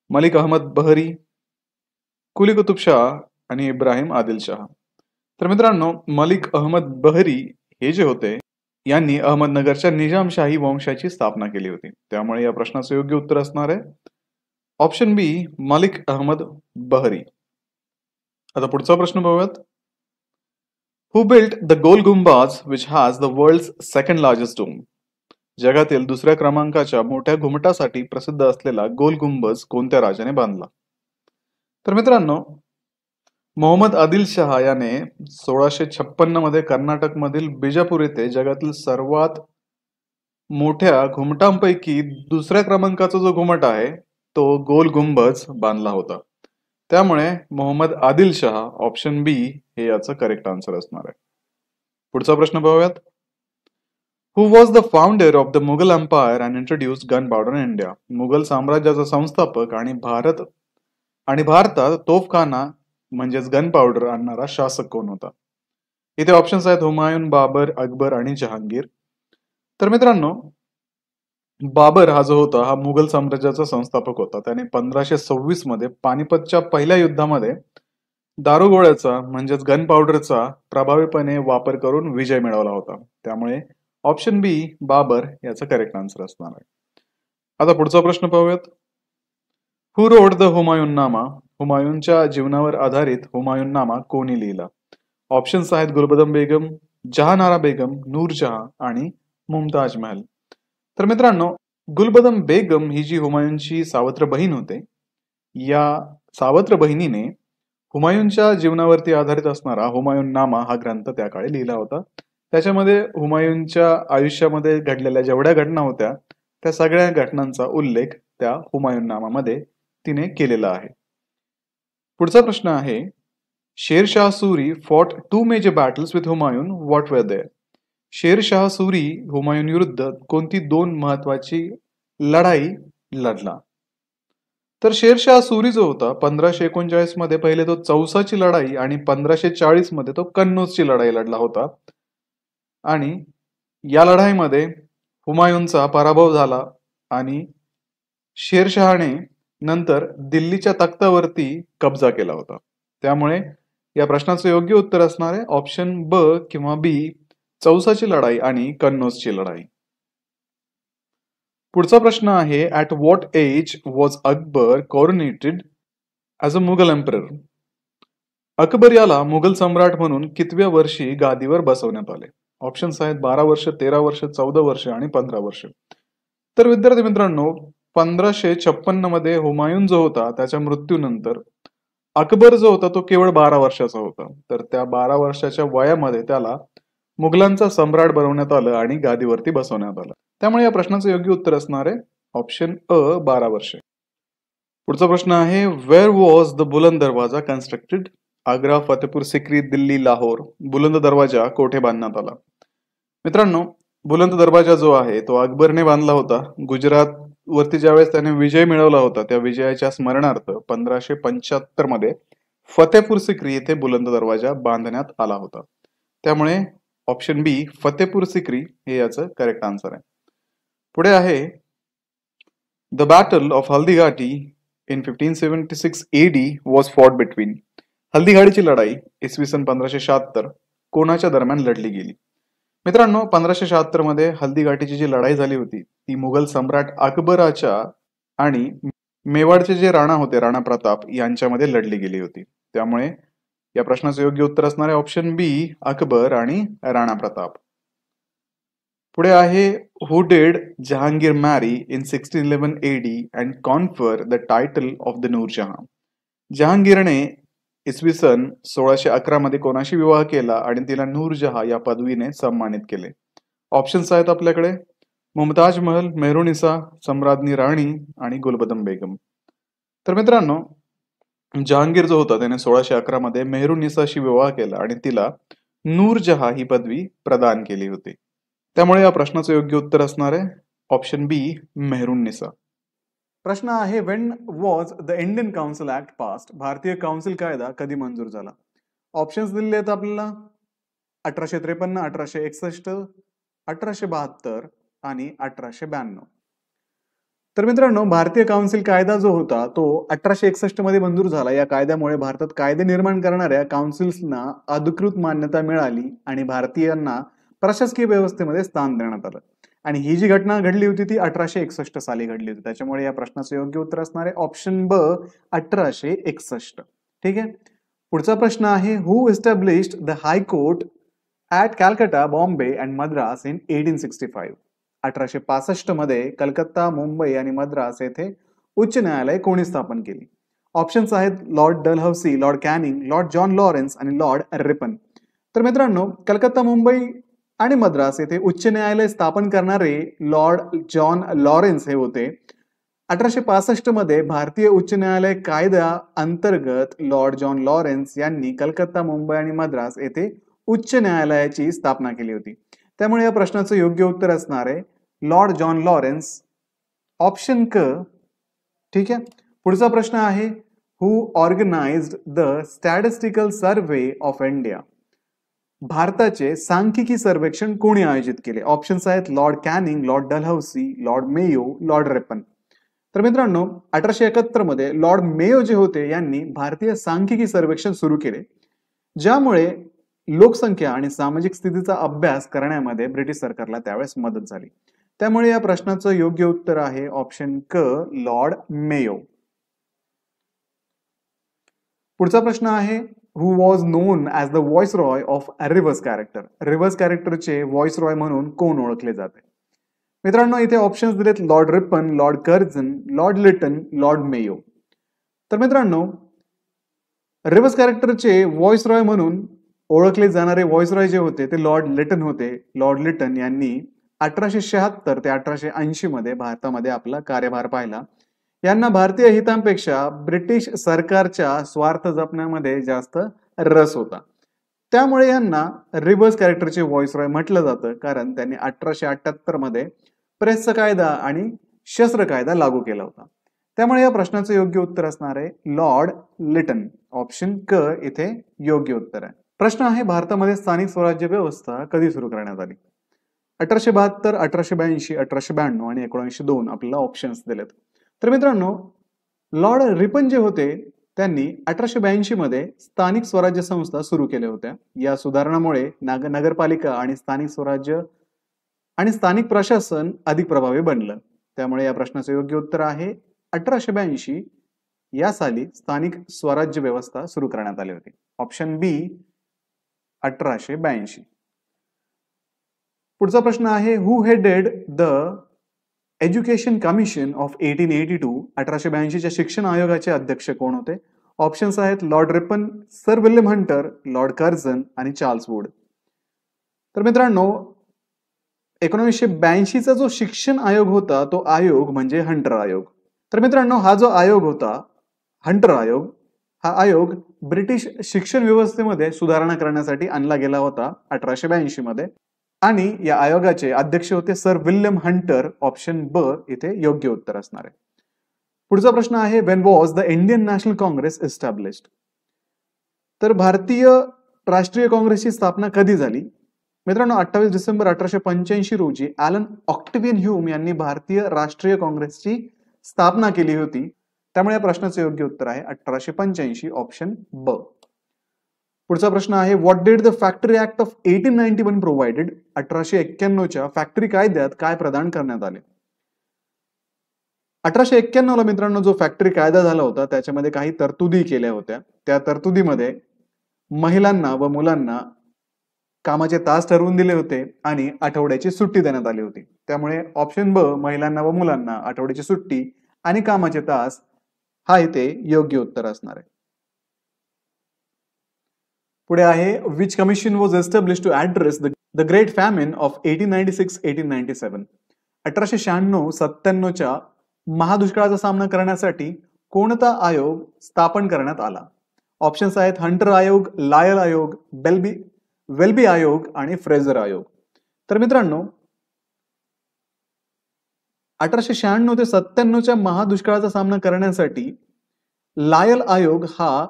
S1: मलिक अहमद बहरी, कुली कुतुब शाह आणि इब्राहिम आदिल शाह. तर मित्रांनो, मलिक अहमद बहरी हे जे होते यांनी अहमदनगरच्या निजामशाही वंशाची स्थापना केली होती. त्यामुळे या प्रश्नाचे योग्य उत्तर असणार आहे ऑप्शन बी, मलिक अहमद बहरी. आता पुढचा प्रश्न पाहूयात. Who built the Gol Gumbaz which has the world's second largest dome? जगातील दुसऱ्या क्रमांकाच्या मोठ्या घुमटासाठी प्रसिद्ध असलेला गोल गुंबज कोणत्या राजाने बांधला? तर मित्रांनो, मोहम्मद आदिल शहा याने 1656 मध्ये कर्नाटक मधील बिजापूर येथे जगातील सर्वात मोठ्या घुमटांपैकी दुसऱ्या क्रमांकाचा जो घुमट आहे तो गोल गुंबज बांधला होता. त्यामुळे मोहम्मद आदिल शहा ऑप्शन बी हे याचं करेक्ट आन्सर असणार आहे. पुढचा प्रश्न पाहूयात. Who was the founder of the Mughal empire and introduced gunpowder in India? Mughal साम्राज्याचा संस्थापक आणि भारतात तोफखाना म्हणजेच गन पावडर आणणारा शासक कोण होता? इथे ऑप्शन्स आहेत हुमायून, बाबर, अकबर आणि जहांगीर. तर मित्रांनो, बाबर हा जो होता हा मुघल साम्राज्याचा संस्थापक होता. त्याने 1526 मध्ये पानिपतच्या पहिल्या युद्धामध्ये दारुगोळ्याचा म्हणजेच गन पावडरचा प्रभावीपणे वापर करून विजय मिळवला होता. त्यामुळे ऑप्शन बी बाबर याचा करेक्ट आन्सर असणार आहे. आता पुढचा प्रश्न पाहूयात. Who wrote the हुमायूननामा? हुमायूनच्या जीवनावर आधारित हुमायूननामा कोणी लिहिला? ऑप्शन्स आहेत गुलबदन बेगम, जहानारा बेगम, नूरजहां आणि मुमताज महल. तर मित्रांनो, गुलबदन बेगम ही जी हुमायूनची सावत्र बहीण होते, या सावत्र बहिणीने हुमायूनच्या जीवनावरती आधारित असणारा हुमायूननामा हा ग्रंथ त्या काळी लिहिला होता. त्याच्यामध्ये हुमायूनच्या आयुष्यामध्ये घडलेल्या जेवढ्या घटना होत्या त्या सगळ्या घटनांचा उल्लेख त्या हुमायूननामामध्ये तिने केलेला आहे. पुढचा प्रश्न आहे. शेरशाह सुरी fought 2 major battles with Humayun. What were they? Sher Shah सुरी हुमायून विरुद्ध कोणती 2 महत्वाची लढाई लढला? तर शेरशाह सुरी जो होता 1539 मध्ये पहिले तो चौसाची लढाई आणि 1540 मध्ये तो कन्नौजची लढाई लढला होता. आणि या लढाईमध्ये हुमायूनचा पराभव झाला आणि शेरशहाने नंतर दिल्लीच्या तख्तावरती कब्जा केला होता. त्यामुळे या प्रश्नाचं योग्य उत्तर असणार आहे ऑप्शन ब किंवा बी, चौसाची लढाई आणि कन्नौजची लढाई. पुढचा प्रश्न आहे. At what age was Akbar coronated as a Mughal emperor? Akbar याला मुघल सम्राट म्हणून कितव्या वर्षी गादीवर बसवण्यात आले? ऑप्शन्स आहेत 12 वर्ष, 13 वर्ष, 14 वर्ष आणि 15 वर्ष. तर विद्यार्थी मित्रांनो, 1556 मध्ये हुमायून जो होता त्याच्या मृत्यूनंतर अकबर जो होता तो केवळ 12 वर्षाचा होता. तर त्या 12 वर्षाच्या वयामध्ये त्याला मुघलांचा सम्राट बनवण्यात आलं आणि गादीवरती बसवण्यात आलं. त्यामुळे या प्रश्नाचं योग्य उत्तर असणार आहे ऑप्शन अ, 12 वर्षे. पुढचा प्रश्न आहे. वेअर वॉज द बुलंद दरवाजा कन्स्ट्रक्टेड? आग्रा, फतेपूर सिक्री, दिल्ली, लाहोर. बुलंद दरवाजा कोठे बांधण्यात आला? मित्रांनो, बुलंद दरवाजा जो आहे तो अकबरने बांधला होता. गुजरात वरती ज्यावेळेस त्याने विजय मिळवला होता त्या विजयाच्या स्मरणार्थ 1575 मध्ये फतेपूर सिक्री येथे बुलंद दरवाजा बांधण्यात आला होता. त्यामुळे ऑप्शन बी फतेपूर सिक्री हे याचं करेक्ट आन्सर आहे. पुढे आहे. The battle of Haldighati in 1576 AD was fought between. हल्दीघाटीची लढाई इसवी सन 1576 कोणाच्या दरम्यान लढली गेली? मित्रांनो, 1576 मध्ये हल्दीघाटीची जी लढाई झाली होती ती मुघल सम्राट अकबराच्या आणि मेवाडचे जे राणा होते, राणा प्रताप यांच्यामध्ये लढली गेली होती. त्यामुळे या प्रश्नाचं योग्य उत्तर असणार आहे ऑप्शन बी, अकबर आणि राणा प्रताप. पुढे आहे. हु did Jahangir marry in 1611 AD and confer the title of the Nur Jahan? जहांगीरने इसवी सन 1611 मध्ये कोणाशी विवाह केला आणि तिला नूरजहा या पदवीने सन्मानित केले? ऑप्शन्स आहेत आपल्याकडे मुमताज महल, मेहरुनिसा, सम्राज्ञी राणी आणि गुलबदन बेगम. तर मित्रांनो, जहांगीर जो होता त्याने 1611 मध्ये मेहरुनिसाशी विवाह केला आणि तिला नूरजहा ही पदवी प्रदान केली होती. त्यामुळे या प्रश्नाचं योग्य उत्तर असणार आहे ऑप्शन बी, मेहरुनिसा. प्रश्न आहे, when was the Indian council act passed? भारतीय काउन्सिल कायदा कधी मंजूर झाला? ऑप्शन्स दिलेले आहेत आपल्याला 1853, 1861, 1872 आणि 1892. तर मित्रांनो, भारतीय काउन्सिल कायदा जो होता तो 1861 मध्ये मंजूर झाला. या कायद्यामुळे भारतात कायदे निर्माण करणाऱ्या काउन्सिल्सना अधिकृत मान्यता मिळाली आणि भारतीयांना प्रशासकीय व्यवस्थेमध्ये स्थान देण्यात आलं. आणि ही जी घटना घडली होती ती 1861 साली घडली होती. त्याच्यामुळे या प्रश्नाचं योग्य उत्तर असणार आहे ऑप्शन ब, 1861. ठीक आहे. पुढचा प्रश्न आहे, who established the high court at Calcutta, Bombay and Madras in 1865? 1865 मध्ये कलकत्ता, मुंबई आणि मद्रास येथे उच्च न्यायालय कोणी स्थापन केली? ऑप्शन्स आहेत Lord Dalhousie, Lord Canning, Lord John Lawrence आणि लॉर्ड रिपन. तर मित्रांनो, कलकत्ता, मुंबई आणि मद्रास येथे उच्च न्यायालय स्थापन करणारे लॉर्ड जॉन लॉरेन्स हे होते. 1865 मध्ये भारतीय उच्च न्यायालय कायदा अंतर्गत लॉर्ड जॉन लॉरेन्स यांनी कलकत्ता, मुंबई आणि मद्रास येथे उच्च न्यायालयाची स्थापना केली होती. त्यामुळे या प्रश्नाचं योग्य उत्तर असणार आहे लॉर्ड जॉन लॉरेन्स, ऑप्शन क. ठीक आहे. पुढचा प्रश्न आहे, who organised the statistical survey of India? भारताचे सांख्यिकी सर्वेक्षण कोणी आयोजित केले? ऑप्शन्स आहेत Lord Canning, Lord Dalhousie, Lord Mayo, Lord Ripon. तर मित्रांनो, 1871 मध्ये लॉर्ड मेयो जे होते यांनी भारतीय सांख्यिकी सर्वेक्षण सुरू केले, ज्यामुळे लोकसंख्या आणि सामाजिक स्थितीचा अभ्यास करण्यामध्ये ब्रिटिश सरकारला त्यावेळेस मदत झाली. त्यामुळे या प्रश्नाचं योग्य उत्तर आहे ऑप्शन क, लॉर्ड मेयो. पुढचा प्रश्न आहे, who was known as the viceroy of reverse character? Reverse कॅरेक्टरचे व्हॉइसरॉय म्हणून कोण ओळखले जाते? मित्रांनो, इथे ऑप्शन्स दिलेत Lord Ripon, Lord Curzon, Lord Lytton, Lord Mayo. तर मित्रांनो, रिव्हर्स कॅरेक्टरचे व्हॉइसरॉय म्हणून ओळखले जाणारे व्हॉइसरॉय जे होते ते लॉर्ड लिटन होते. लॉर्ड लिटन यांनी 1876 ते 1880 मध्ये भारतामध्ये आपला कार्यभार पाहिला. यांना भारतीय हितांपेक्षा ब्रिटिश सरकारच्या स्वार्थ जपण्यामध्ये जास्त रस होता. त्यामुळे यांना रिव्हर्स कॅरेक्टरचे व्हॉइसरॉय म्हटलं जातं, कारण त्यांनी 1878 मध्ये प्रेसचा कायदा आणि शस्त्र कायदा लागू केला होता. त्यामुळे या प्रश्नाचं योग्य उत्तर असणार आहे लॉर्ड लिटन, ऑप्शन क इथे योग्य उत्तर आहे. प्रश्न आहे, भारतामध्ये स्थानिक स्वराज्य व्यवस्था कधी सुरू करण्यात आली? 1872, 1882, 1892 आणि 1902 आपल्याला ऑप्शन्स दिलेत. तर मित्रांनो, लॉर्ड रिपन जे होते त्यांनी 1882 मध्ये स्थानिक स्वराज्य संस्था सुरू केल्या होत्या. या सुधारणामुळे नगरपालिका आणि स्थानिक स्वराज्य आणि स्थानिक प्रशासन अधिक प्रभावी बनलं. त्यामुळे या प्रश्नाचं योग्य उत्तर आहे 1882 या साली स्थानिक स्वराज्य व्यवस्था सुरू करण्यात आली होती, ऑप्शन बी 1882. पुढचा प्रश्न आहे, who headed the education commission of 1882? 1882 च्या शिक्षण आयोगाचे अध्यक्ष कोण होते? ऑप्शन्स आहेत Lord Ripon, sir William Hunter, Lord Curzon आणि चार्ल्स वूड. तर मित्रांनो, 1982 चा जो शिक्षण आयोग होता तो आयोग म्हणजे हंटर आयोग. तर मित्रांनो, हा जो आयोग होता हंटर आयोग, हा आयोग ब्रिटिश शिक्षण व्यवस्थेमध्ये सुधारणा करण्यासाठी आणला गेला होता 1882 मध्ये, आणि या आयोगाचे अध्यक्ष होते सर विल्यम हंटर, ऑप्शन ब इथे योग्य उत्तर असणार आहे. पुढचा प्रश्न आहे, when was the Indian national Congress established? तर भारतीय राष्ट्रीय काँग्रेसची स्थापना कधी झाली? मित्रांनो, 28 डिसेंबर 1885 रोजी ॲलन ऑक्टेवियन ह्यूम यांनी भारतीय राष्ट्रीय काँग्रेसची स्थापना केली होती. त्यामुळे या प्रश्नाचे योग्य उत्तर आहे 1885, ऑप्शन ब. पुढचा प्रश्न आहे, what did the factory act of 1891 provided? 1891च्या फॅक्टरी कायद्यात काय प्रदान करण्यात आले? 1891 ला मित्रांनो जो फॅक्टरी कायदा झाला होता त्याच्यामध्ये काही तरतुदी केल्या होत्या. त्या तरतुदीमध्ये महिलांना व मुलांना कामाचे तास ठरवून दिले होते आणि आठवड्याची सुट्टी देण्यात आली होती. त्यामुळे ऑप्शन ब, महिलांना व मुलांना आठवड्याची सुट्टी आणि कामाचे तास, हा इथे योग्य उत्तर असणार आहे. पुढे आहे which commission was establish to address the great famine of 1896-1897. 1896-97च्या महादुष्काळाचा सामना करण्यासाठी कोणता आयोग स्थापन करण्यात आला? ऑप्शन्स आहेत हंटर आयोग, लायल आयोग, वेल्बी आयोग आणि फ्रेझर आयोग. तर मित्रांनो 1896 ते 97च्या महादुष्काळाचा सामना करण्यासाठी लायल आयोग हा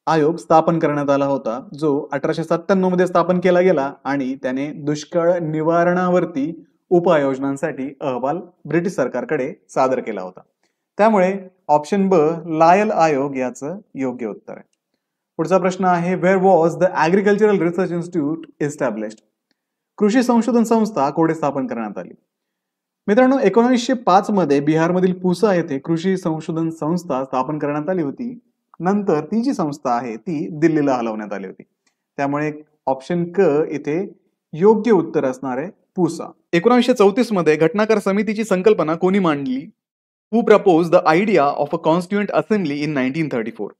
S1: आयोग स्थापन करण्यात आला होता, जो 1897 मध्ये स्थापन केला गेला आणि त्याने दुष्काळ निवारणावरती उपाययोजनांसाठी अहवाल ब्रिटिश सरकारकडे सादर केला होता. त्यामुळे ऑप्शन ब लायल आयोग याचं योग्य उत्तर आहे. पुढचा प्रश्न आहे where was the agricultural research institute established? कृषी संशोधन संस्था कोठे स्थापन करण्यात आली? मित्रांनो 1905 मध्ये बिहारमधील पुसा येथे कृषी संशोधन संस्था स्थापन करण्यात आली होती. नंतर ती जी संस्था आहे ती दिल्लीला हलवण्यात आली होती. त्यामुळे ऑप्शन क इथे योग्य उत्तर असणार आहे पुसा. 1934 मध्ये घटनाकार समितीची संकल्पना कोणी मांडली? Who propose the idea of a constituent assembly in 1934?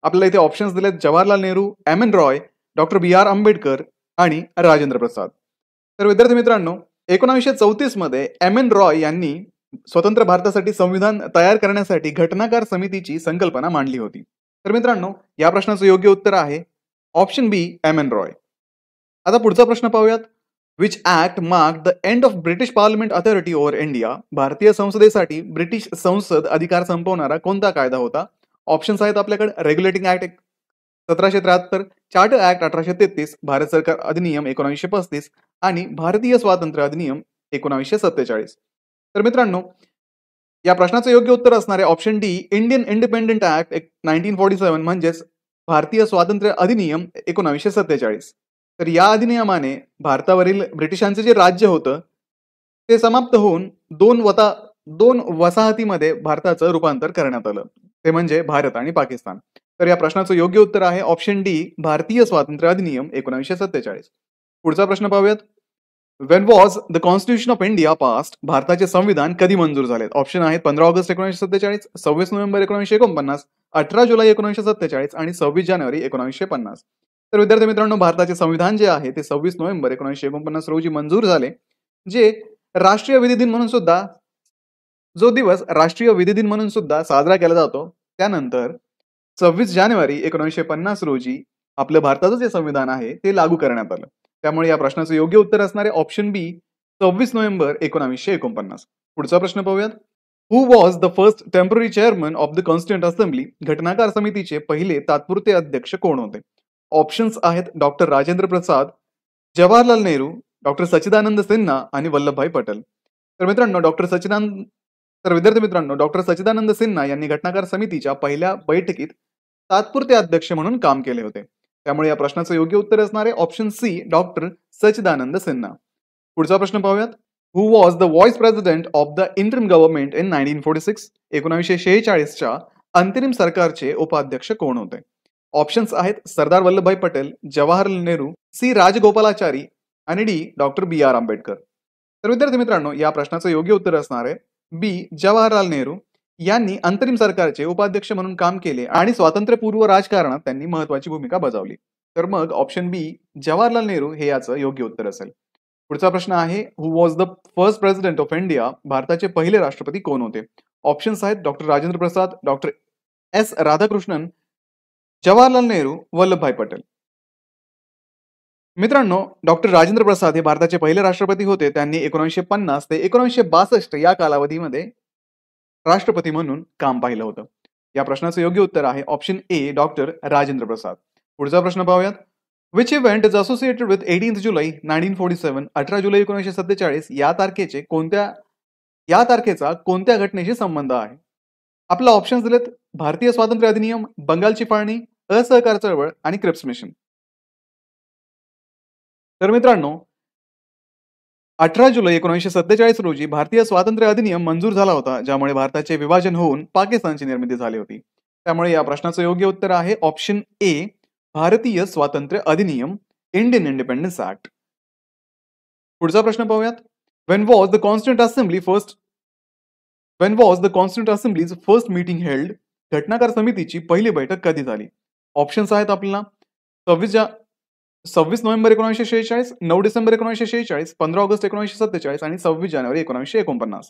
S1: आपल्याला इथे ऑप्शन्स दिलेत Jawaharlal Nehru, M N Roy, doctor B R Ambedkar आणि राजेंद्र प्रसाद. तर विद्यार्थी मित्रांनो 1934 मध्ये एम एन रॉय यांनी स्वतंत्र भारतासाठी संविधान तयार करण्यासाठी घटनाकार समितीची संकल्पना मांडली होती. तर मित्रांनो या प्रश्नाचं योग्य उत्तर आहे ऑप्शन बी एम एन रॉय. आता पुढचा प्रश्न पाहूयात. Which act mark the end of British parliament authority over India? भारतीय संसदेसाठी ब्रिटिश संसद अधिकार संपवणारा कोणता कायदा होता? ऑप्शन्स आहेत आपल्याकडे regulating act 1773, charter act 1833, Bharat सरकार अधिनियम 1935 आणि भारतीय स्वातंत्र्य अधिनियम 1947. तर मित्रांनो या प्रश्नाचं योग्य उत्तर असणार आहे option D Indian independent act 1947 म्हणजेच भारतीय स्वातंत्र्य अधिनियम 1947. तर या अधिनियमाने भारतावरील ब्रिटिशांचे जे राज्य होतं ते समाप्त होऊन दोन वसाहतीमध्ये भारताचं रूपांतर करण्यात आलं, ते म्हणजे भारत आणि पाकिस्तान. तर या प्रश्नाचं योग्य उत्तर आहे ऑप्शन डी भारतीय स्वातंत्र्य अधिनियम 1947. पुढचा प्रश्न पाहूयात. Wien was the constitution of India passed? भारताचे संविधान कधी मंजूर झाले? ऑप्शन आहेत 15 ऑगस्ट 1947, 26 नोव्हेंबर 1949, 18 जुलै 1947 आणि 26 जानेवारी 1950. तर विद्यार्थी मित्रांनो भारताचे संविधान जे आहे ते 26 नोव्हेंबर 1949 रोजी मंजूर झाले, जे राष्ट्रीय विधी दिन म्हणून सुद्धा जो दिवस राष्ट्रीय विधी दिन म्हणून सुद्धा साजरा केला जातो. त्यानंतर 26 जानेवारी 1950 रोजी आपलं भारताचं जे संविधान आहे ते लागू करण्यात आलं. त्यामुळे या प्रश्नाचं योग्य उत्तर असणारे ऑप्शन बी 26 नोव्हेंबर 1949. पुढचा प्रश्न पाहूयात. Who was the first temporary chairman of the constituent assembly? घटनाकार समितीचे पहिले तात्पुरते अध्यक्ष कोण होते? ऑप्शन्स आहेत डॉक्टर राजेंद्र प्रसाद, जवाहरलाल नेहरू, डॉक्टर सच्चिदानंद सिन्हा आणि वल्लभभाई पटेल. तर मित्रांनो विद्यार्थी मित्रांनो डॉक्टर सच्चिदानंद सिन्हा यांनी घटनाकार समितीच्या पहिल्या बैठकीत तात्पुरते अध्यक्ष म्हणून काम केले होते. त्यामुळे या प्रश्नाचं योग्य उत्तर असणार आहे option C doctor Sachchidananda Sinha. पुढचा प्रश्न पाहूयात. Who was the vice president of the interim government in 1946? 1946च्या अंतरिम सरकारचे उपाध्यक्ष कोण होते? ऑप्शन्स आहेत सरदार वल्लभभाई पटेल, जवाहरलाल नेहरू, सी राजगोपालाचारी आणि D doctor B R Ambedkar. तर विद्यार्थी मित्रांनो या प्रश्नाचं योग्य उत्तर असणार आहे बी जवाहरलाल नेहरू यांनी अंतरिम सरकारचे उपाध्यक्ष म्हणून काम केले आणि स्वातंत्र्यपूर्व राजकारणात त्यांनी महत्वाची भूमिका बजावली. तर मग ऑप्शन बी जवाहरलाल नेहरू हे याचं योग्य उत्तर असेल. पुढचा प्रश्न आहे who was the first president of India? भारताचे पहिले राष्ट्रपती कोण होते? ऑप्शन्स आहेत doctor Rajendra Prasad, doctor S Radhakrishnan, Jawaharlal Nehru, Vallabhbhai Patel. मित्रांनो डॉक्टर राजेंद्र प्रसाद हे भारताचे पहिले राष्ट्रपती होते. त्यांनी 1950 ते 1962 या कालावधीमध्ये राष्ट्रपती म्हणून काम पाहिलं होतं. या प्रश्नाचं योग्य उत्तर आहे ऑप्शन ए डॉक्टर राजेंद्र प्रसाद. पुढचा प्रश्न पाहूयात. Which event is associated with 18 जुलै 1947? 18 जुलै 1947 या तारखेचा कोणत्या घटनेशी संबंध आहे? आपला ऑप्शन्स दिलेत भारतीय स्वातंत्र्य अधिनियम, बंगालची फाळणी, असहकार चळवळ आणि क्रिप्स मिशन. तर मित्रांनो 18 जुलै 1947 रोजी भारतीय स्वातंत्र्य अधिनियम मंजूर झाला होता, ज्यामुळे भारताचे विभाजन होऊन पाकिस्तानची निर्मिती झाली होती. त्यामुळे या प्रश्नाचं योग्य उत्तर आहे ऑप्शन ए भारतीय स्वातंत्र्य अधिनियम, इंडियन इंडिपेंडन्स ऍक्ट. पुढचा प्रश्न पाहूयात. When was the constituent assembly's first meeting held? घटनाकार समितीची पहिली बैठक कधी झाली? ऑप्शन्स आहेत आपल्याला 26 नोव्हेंबर 1946, 9 डिसेंबर 1946, 15 ऑगस्ट 1947 आणि 26 जानेवारी 1949.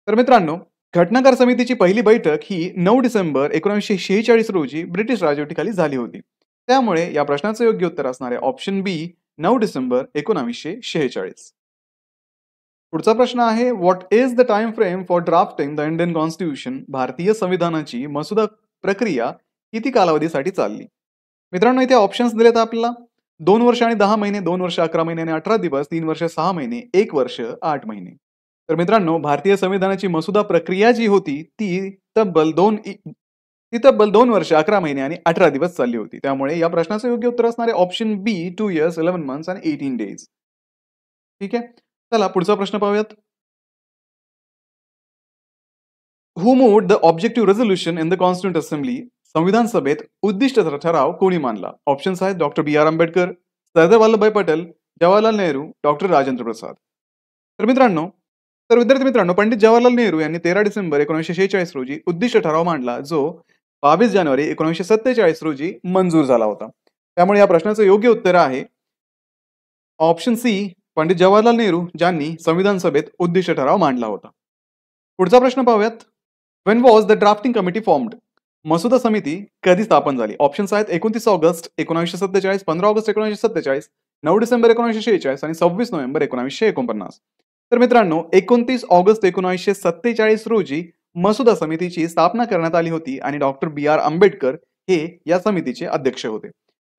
S1: तर मित्रांनो, घटनाकार समितीची पहिली बैठक ही 9 डिसेंबर 1946 रोजी ब्रिटिश राजवटीखाली झाली होती. त्यामुळे या प्रश्नाचं योग्य उत्तर असणार आहे ऑप्शन बी 9 डिसेंबर 1946. पुढचा प्रश्न आहे, what is the time frame for drafting the Indian constitution? भारतीय संविधानाची मसुदा प्रक्रिया किती कालावधीसाठी चालली? मित्रांनो, इथे ऑप्शन्स दिलेत आपल्याला. 2 वर्ष आणि 10 महिने, 2 वर्ष 11 महिने आणि 18 दिवस, 3 वर्ष 6 महिने, 1 वर्ष 8 महिने. तर मित्रांनो, भारतीय संविधानाची मसुदा प्रक्रिया जी होती ती तब्बल 2 वर्ष 11 महिने आणि 18 दिवस चालली होती. त्यामुळे या प्रश्नाचं योग्य उत्तर असणार आहे option B 2 years 11 months and 18 days. ठीक आहे. चला पुढचा प्रश्न पाहूयात. Who moved the objective resolution in the constituent assembly? संविधान सभेत उद्दिष्ट ठराव कोणी मांडला? ऑप्शन्स आहेत doctor B R Ambedkar, Sardar Vallabhbhai Patel, Jawaharlal Nehru, doctor Rajendra Prasad. तर विद्यार्थी मित्रांनो, पंडित जवाहरलाल नेहरू यांनी 13 डिसेंबर 1946 रोजी उद्दिष्ट ठराव मांडला, जो 22 जानेवारी 1947 रोजी मंजूर झाला होता. त्यामुळे या प्रश्नाचं योग्य उत्तर आहे ऑप्शन सी, पंडित जवाहरलाल नेहरू ज्यांनी संविधान सभेत उद्दिष्ट ठराव मांडला होता. पुढचा प्रश्न पाहूयात. When was the drafting committee formed? मसुदा समिती कधी स्थापन झाली? ऑप्शन्स आहेत 29 ऑगस्ट 1947, 15 ऑगस्ट 1947, 9 डिसेंबर 1946 आणि 26 नोव्हेंबर 1949. तर मित्रांनो, 29 ऑगस्ट 1947 रोजी मसुदा समितीची स्थापना करण्यात आली होती आणि डॉक्टर बी आर आंबेडकर हे या समितीचे अध्यक्ष होते.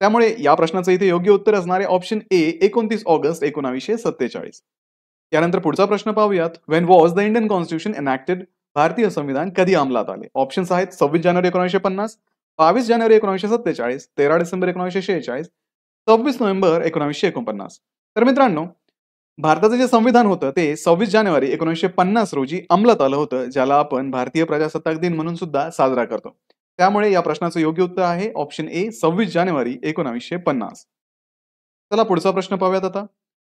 S1: त्यामुळे या प्रश्नाचं इथे योग्य उत्तर असणार आहे ऑप्शन ए 29 ऑगस्ट 1947. यानंतर पुढचा प्रश्न पाहूयात. When was the Indian constitution enacted? भारतीय संविधान कधी अंमलात आले? ऑप्शन्स आहेत 26 जानेवारी 1950, 22 जानेवारी 1947, 13 डिसेंबर 1946, 26 नोव्हेंबर 1949. तर मित्रांनो, भारताचं जे संविधान होतं ते 26 जानेवारी 1950 रोजी अंमलात आलं होतं, ज्याला आपण भारतीय प्रजासत्ताक दिन म्हणून सुद्धा साजरा करतो. त्यामुळे या प्रश्नाचं योग्य उत्तर आहे ऑप्शन ए 26 जानेवारी 1950. चला पुढचा प्रश्न पाहूयात आता.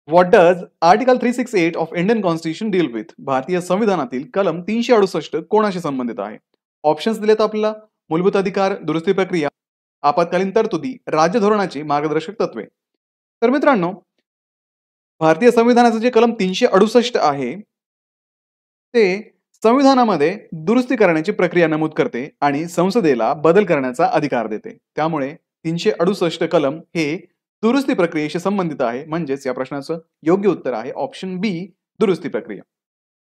S1: What does article 368 of Indian constitution deal with? भारतीय संविधानातील कलम 368 कोणाशी संबंधित आहे? ऑप्शन्स दिलेत आपल्याला. मूलभूत अधिकार, दुरुस्ती प्रक्रिया, आपत्कालीन तरतुदी, राज्य धोरणाची मार्गदर्शक तत्वे. तर मित्रांनो, भारतीय संविधानाचं जे कलम 368 आहे ते संविधानामध्ये दुरुस्ती करण्याची प्रक्रिया नमूद करते आणि संसदेला बदल करण्याचा अधिकार देते. त्यामुळे 368 कलम हे दुरुस्ती प्रक्रियेशी संबंधित आहे. म्हणजेच या प्रश्नाचं योग्य उत्तर आहे ऑप्शन बी दुरुस्ती प्रक्रिया,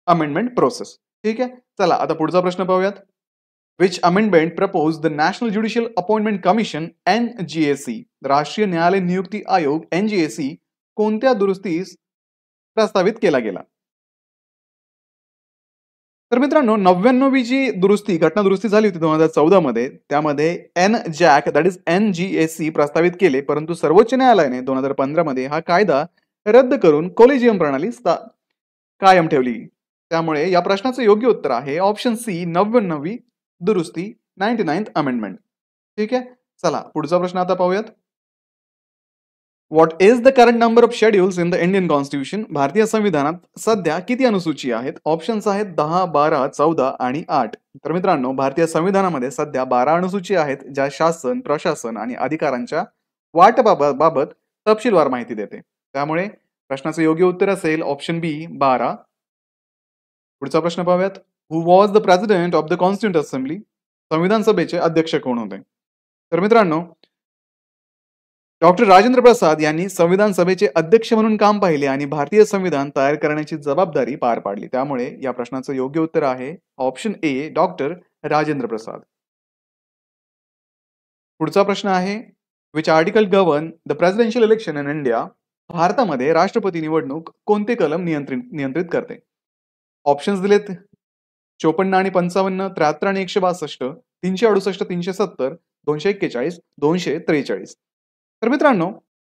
S1: अमेंडमेंट प्रोसेस. ठीक आहे. चला आता पुढचा प्रश्न पाहूयात. Which amendment propose the national judicial appointment commission NGAC? राष्ट्रीय न्यायालय नियुक्ती आयोग NGAC कोणत्या दुरुस्तीस प्रस्तावित केला गेला? तर मित्रांनो, 99वी जी घटना दुरुस्ती झाली होती 2014 मध्ये, त्यामध्ये NJAC दॅट इज NGAC प्रस्तावित केले, परंतु सर्वोच्च न्यायालयाने 2015 मध्ये हा कायदा रद्द करून कोलेजियम प्रणाली कायम ठेवली. त्यामुळे या प्रश्नाचं योग्य उत्तर आहे ऑप्शन सी 99वी दुरुस्ती, 99th अमेंडमेंट. ठीक आहे. चला पुढचा प्रश्न आता पाहूयात. What is the current number of schedules in the Indian constitution? भारतीय संविधानात सध्या किती अनुसूची आहेत? ऑप्शन्स आहेत 10, 12, 14 आणि 8. तर मित्रांनो, भारतीय संविधानामध्ये सध्या 12 अनुसूची आहेत, ज्या शासन, प्रशासन आणि अधिकारांच्या वाटपाबाबत तपशीलवार माहिती देते. त्यामुळे प्रश्नाचं योग्य उत्तर असेल ऑप्शन बी 12. पुढचा प्रश्न पाहूयात. Who was the president of the constituent assembly? संविधान सभेचे अध्यक्ष कोण होते? तर मित्रांनो, डॉक्टर राजेंद्र प्रसाद यांनी संविधान सभेचे अध्यक्ष म्हणून काम पाहिले आणि भारतीय संविधान तयार करण्याची जबाबदारी पार पाडली. त्यामुळे या प्रश्नाचं योग्य उत्तर आहे ऑप्शन ए डॉक्टर राजेंद्र प्रसाद. पुढचा प्रश्न आहे. Which article govern the presidential election in India? भारतामध्ये राष्ट्रपती निवडणूक कोणते कलम नियंत्रित करते? ऑप्शन्स दिलेत 54 आणि 55, 73 आणि 162, 368, 370, 241, 243. तर मित्रांनो,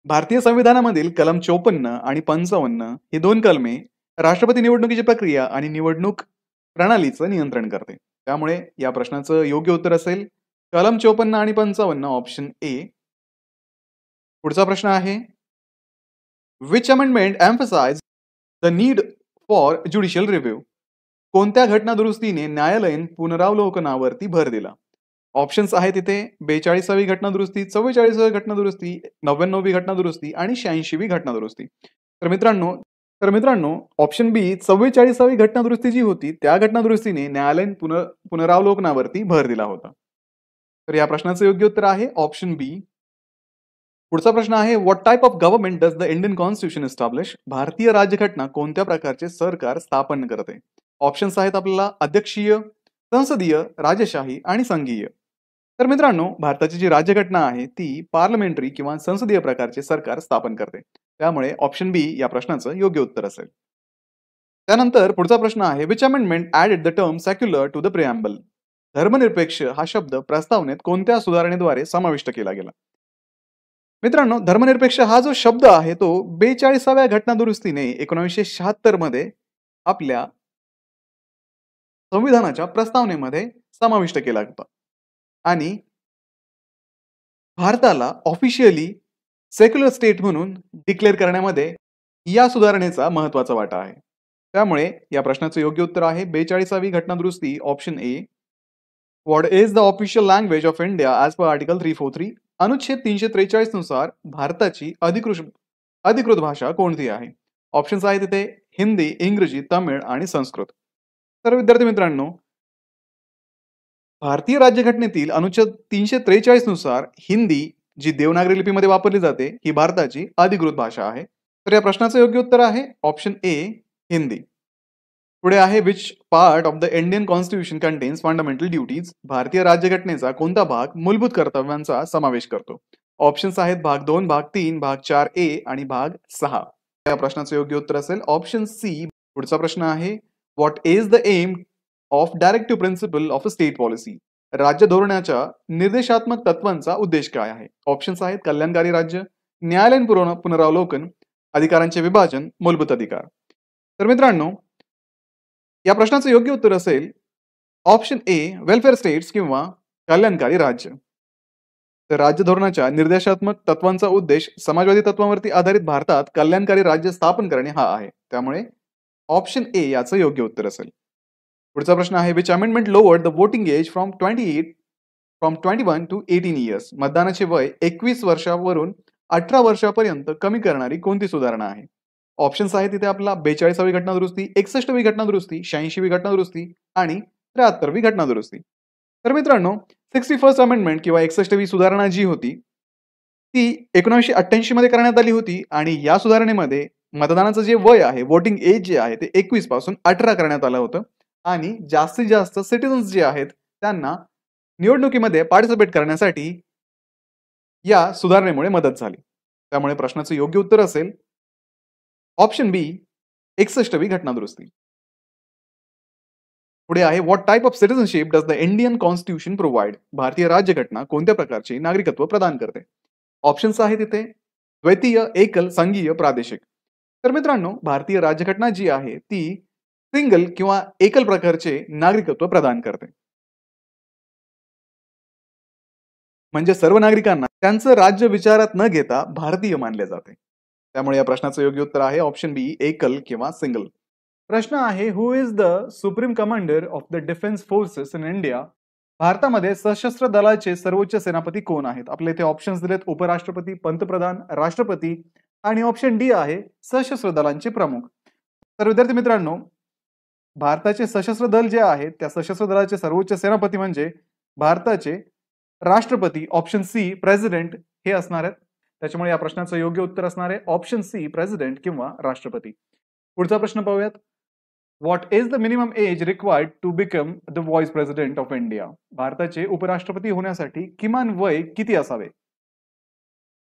S1: भारतीय संविधानामधील कलम 54 आणि 55 ही दोन कलमे राष्ट्रपती निवडणुकीची प्रक्रिया आणि निवडणूक प्रणालीचं नियंत्रण करते. त्यामुळे या प्रश्नाचं योग्य उत्तर असेल कलम 54 आणि 55 ऑप्शन ए. पुढचा प्रश्न आहे. Which amendment emphasise the need for judicial review? कोणत्या घटना दुरुस्तीने न्यायालयीन पुनरावलोकनावरती भर दिला? ऑप्शन्स आहेत इथे 42वी घटना दुरुस्ती, 44वी घटना दुरुस्ती, 99वी घटना दुरुस्ती आणि 86वी घटना दुरुस्ती. तर मित्रांनो ऑप्शन बी 44वी घटना दुरुस्ती जी होती त्या घटना दुरुस्तीने न्यायालयीन पुनरावलोकनावरती भर दिला होता. तर या प्रश्नाचं योग्य उत्तर आहे ऑप्शन बी. पुढचा प्रश्न आहे what type of government does the Indian constitution establish? भारतीय राज्यघटना कोणत्या प्रकारचे सरकार स्थापन करते? ऑप्शन्स आहेत आपल्याला अध्यक्षीय, संसदीय, राजेशाही आणि संघीय. तर मित्रांनो भारताची जी राज्यघटना आहे ती पार्लमेंटरी किंवा संसदीय प्रकारचे सरकार स्थापन करते. त्यामुळे ऑप्शन बी या प्रश्नाचं योग्य उत्तर असेल. त्यानंतर पुढचा प्रश्न आहे which amendment added the term secular to the preamble? धर्मनिरपेक्ष हा शब्द प्रस्तावनेत कोणत्या सुधारणेद्वारे समाविष्ट केला गेला? मित्रांनो धर्मनिरपेक्ष हा जो शब्द आहे तो 42व्या घटना दुरुस्तीने 1976 मध्ये आपल्या संविधानाच्या प्रस्तावनेमध्ये समाविष्ट केला होता आणि भारताला ऑफिशियली सेक्युलर स्टेट म्हणून डिक्लेअर करण्यामध्ये या सुधारणेचा महत्वाचा वाटा आहे. त्यामुळे या प्रश्नाचं योग्य उत्तर आहे 42वी घटना दुरुस्ती option A. What is the official language of India as per article 343? अनुच्छेद 343 नुसार भारताची अधिकृत भाषा कोणती आहे? ऑप्शन्स आहेत तिथे हिंदी, इंग्रजी, तमिळ आणि संस्कृत. तर विद्यार्थी मित्रांनो भारतीय राज्यघटनेतील अनुच्छेद 343 नुसार हिंदी जी देवनागरी लिपीमध्ये वापरली जाते ही भारताची अधिकृत भाषा आहे. तर या प्रश्नाचं योग्य उत्तर आहे ऑप्शन ए हिंदी. पुढे आहे which part of the Indian constitution contains fundamental duties? भारतीय राज्यघटनेचा कोणता भाग मूलभूत कर्तव्यांचा समावेश करतो? ऑप्शन्स आहेत भाग 2, भाग 3, भाग 4A आणि भाग 6. या प्रश्नाचं योग्य उत्तर असेल ऑप्शन सी. पुढचा प्रश्न आहे what is the aim of directive principle of a state policy? राज्य धोरणाच्या निर्देशात्मक तत्वांचा उद्देश काय आहे? ऑप्शन्स आहेत कल्याणकारी राज्य, न्यायालयीन पुनरावलोकन, अधिकारांचे विभाजन, मूलभूत अधिकार. तर मित्रांनो या प्रश्नाचं योग्य उत्तर असेल ऑप्शन ए वेलफेअर स्टेट्स किंवा कल्याणकारी राज्य. तर राज्य धोरणाच्या निर्देशात्मक तत्वांचा उद्देश समाजवादी तत्वांवरती आधारित भारतात कल्याणकारी राज्य स्थापन करणे हा आहे. त्यामुळे ऑप्शन ए याचं योग्य उत्तर असेल. पुढचा प्रश्न आहे which amendment lowered the voting age from 21 to 18 years? मतदानाचे वय 21 वर्षावरून 18 वर्षापर्यंत कमी करणारी कोणती सुधारणा आहे? ऑप्शन्स आहेत तिथे आपला 42वी घटना दुरुस्ती, 61वी घटना दुरुस्ती, 86वी घटना दुरुस्ती आणि 73वी घटना दुरुस्ती. तर मित्रांनो 61st अमेंडमेंट किंवा 61वी सुधारणा जी होती ती 1988 मध्ये करण्यात आली होती आणि या सुधारणेमध्ये मतदानाचं जे वय आहे वोटिंग एज जे आहे ते 21 पासून 18 करण्यात आलं होतं आणि जास्तीत जास्त सिटिझन्स जे आहेत त्यांना निवडणुकीमध्ये पार्टिसिपेट करण्यासाठी या सुधारणेमुळे मदत झाली. त्यामुळे प्रश्नाचं योग्य उत्तर असेल ऑप्शन बी 61वी घटना दुरुस्ती. पुढे आहे what type of citizenship does the Indian constitution provide? भारतीय राज्यघटना कोणत्या प्रकारचे नागरिकत्व प्रदान करते? ऑप्शन्स आहेत तिथे द्वितीय, एकल, संघीय, प्रादेशिक. तर मित्रांनो भारतीय राज्यघटना जी आहे ती सिंगल किंवा एकल प्रकारचे नागरिकत्व प्रदान करते. म्हणजे सर्व नागरिकांना त्यांचं राज्य विचारात न घेता भारतीय मानले जाते. त्यामुळे या प्रश्नाचं योग्य उत्तर आहे ऑप्शन बी एकल किंवा सिंगल. प्रश्न आहे who is the supreme commander of the defence forces in India? भारतामध्ये सशस्त्र दलाचे सर्वोच्च सेनापती कोण आहेत? आपले इथे ऑप्शन्स दिलेत उपराष्ट्रपती, पंतप्रधान, राष्ट्रपती आणि ऑप्शन डी आहे सशस्त्र दलांचे प्रमुख. तर विद्यार्थी मित्रांनो भारताचे सशस्त्र दल जे आहेत त्या सशस्त्र दलाचे सर्वोच्च सेनापती म्हणजे भारताचे राष्ट्रपती ऑप्शन सी प्रेसिडेंट हे असणार आहेत. त्याच्यामुळे या प्रश्नाचं योग्य उत्तर असणार आहे ऑप्शन सी प्रेसिडेंट किंवा राष्ट्रपती. पुढचा प्रश्न पाहूयात what is the minimum age required to become the vice president of India? भारताचे उपराष्ट्रपती होण्यासाठी किमान वय किती असावे?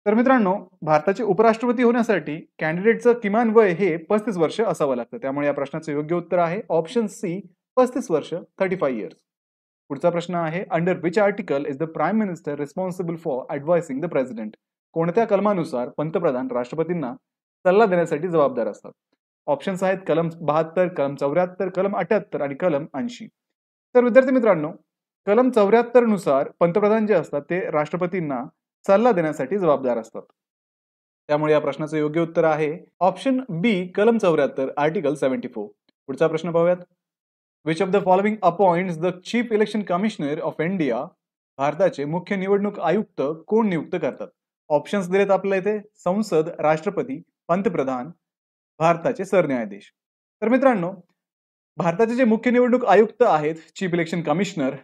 S1: तर मित्रांनो भारताचे उपराष्ट्रपती होण्यासाठी कॅन्डिडेटचं किमान वय हे 35 वर्ष असावं लागतं. त्यामुळे या प्रश्नाचं योग्य उत्तर आहे ऑप्शन सी 35 वर्ष 35 इयर्स. पुढचा प्रश्न आहे under which article is the prime minister responsible for advising the president? कोणत्या कलमानुसार पंतप्रधान राष्ट्रपतींना सल्ला देण्यासाठी जबाबदार असतात? ऑप्शन्स आहेत कलम 72, कलम 74, कलम 78 आणि कलम 80. तर विद्यार्थी मित्रांनो कलम 74 नुसार पंतप्रधान जे असतात ते राष्ट्रपतींना सल्ला देण्यासाठी जबाबदार असतात. त्यामुळे या प्रश्नाचं योग्य उत्तर आहे ऑप्शन बी कलम 74 आर्टिकल 74. पुढचा प्रश्न पाहूयात which of the following appoints the chief election commissioner of India भारताचे मुख्य निवडणूक आयुक्त कोण नियुक्त करतात? ऑप्शन्स दिलेत आपल्याला इथे: संसद, राष्ट्रपती, पंतप्रधान, भारताचे सरन्यायाधीश. तर मित्रांनो, भारताचे जे मुख्य निवडणूक आयुक्त आहेत, चीफ इलेक्शन कमिशनर,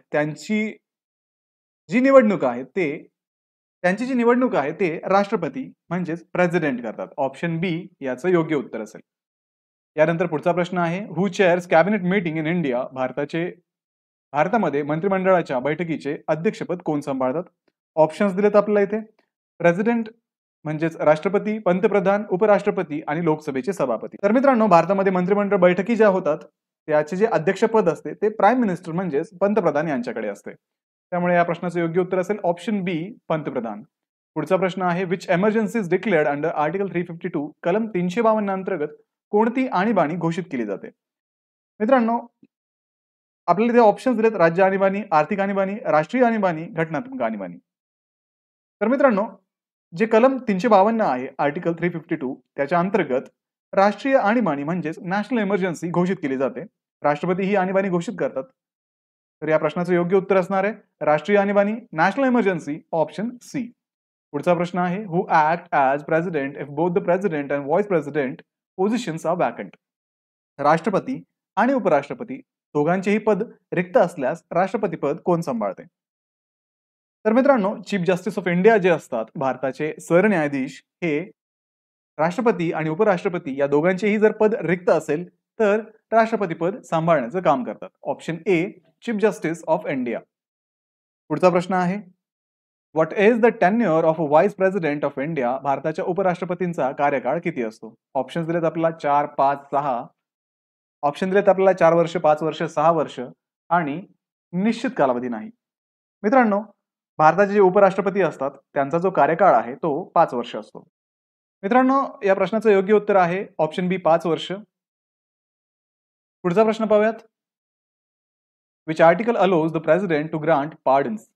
S1: जी निवडणूक आहे ते त्यांची जी निवडणूक आहे ते राष्ट्रपती म्हणजेच प्रेसिडेंट करतात. ऑप्शन बी याचं योग्य उत्तर असेल. यानंतर पुढचा प्रश्न आहे: who chairs cabinet meeting in India? भारतामध्ये मंत्रिमंडळाच्या बैठकीचे अध्यक्षपद कोण सांभाळतात? ऑप्शन्स दिलेत आपल्याला इथे: प्रेसिडेंट म्हणजेच राष्ट्रपती, पंतप्रधान, उपराष्ट्रपती आणि लोकसभेचे सभापती. तर मित्रांनो, भारतामध्ये मंत्रिमंडळ बैठकी ज्या होतात त्याचे जे अध्यक्षपद असते ते प्राईम मिनिस्टर म्हणजेच पंतप्रधान यांच्याकडे असते. त्यामुळे या प्रश्नाचं योग्य उत्तर असेल ऑप्शन बी, पंतप्रधान. पुढचा प्रश्न आहे: which emergency is declared under article 352, कलम 352 अंतर्गत कोणती आणीबाणी घोषित केली जाते? मित्रांनो, आपल्याला ते ऑप्शन्स दिलेत: राज्य आणीबाणी, आर्थिक आणीबाणी, राष्ट्रीय आणीबाणी, घटनात्मक आणीबाणी. तर मित्रांनो, जे कलम 352 आहे आर्टिकल 352 त्याच्या अंतर्गत राष्ट्रीय आणीबाणी म्हणजेच नॅशनल इमर्जन्सी घोषित केली जाते. राष्ट्रपती ही आणीबाणी घोषित करतात. तर या प्रश्नाचं योग्य उत्तर असणार आहे राष्ट्रीय आणीबाणी, नॅशनल इमर्जन्सी, ऑप्शन सी. पुढचा प्रश्न आहे: who act as president if both the president and vice president positions are vacant? राष्ट्रपती आणि उपराष्ट्रपती दोघांचेही पद रिक्त असल्यास राष्ट्रपती पद कोण सांभाळते? तर मित्रांनो, चीफ जस्टिस ऑफ इंडिया जे असतात, भारताचे सरन्यायाधीश, हे राष्ट्रपती आणि उपराष्ट्रपती या दोघांचेही जर पद रिक्त असेल तर राष्ट्रपती पद सांभाळण्याचं काम करतात. Option A, chief justice of India. पुढचा प्रश्न आहे: what is the tenure of a vice president of India? भारताच्या उपराष्ट्रपतींचा कार्यकाळ किती असतो? ऑप्शन्स दिलेत आपल्याला 4, 5, 6. ऑप्शन दिलेत आपल्याला 4 वर्ष, 5 वर्ष, 6 वर्ष आणि निश्चित कालावधी नाही. मित्रांनो, भारताचे जे उपराष्ट्रपती असतात त्यांचा जो कार्यकाळ आहे तो 5 वर्ष असतो. मित्रांनो, या प्रश्नाचं योग्य उत्तर आहे ऑप्शन बी, 5 वर्ष. पुढचा प्रश्न पाहूयात: which article allows the president to grant pardons?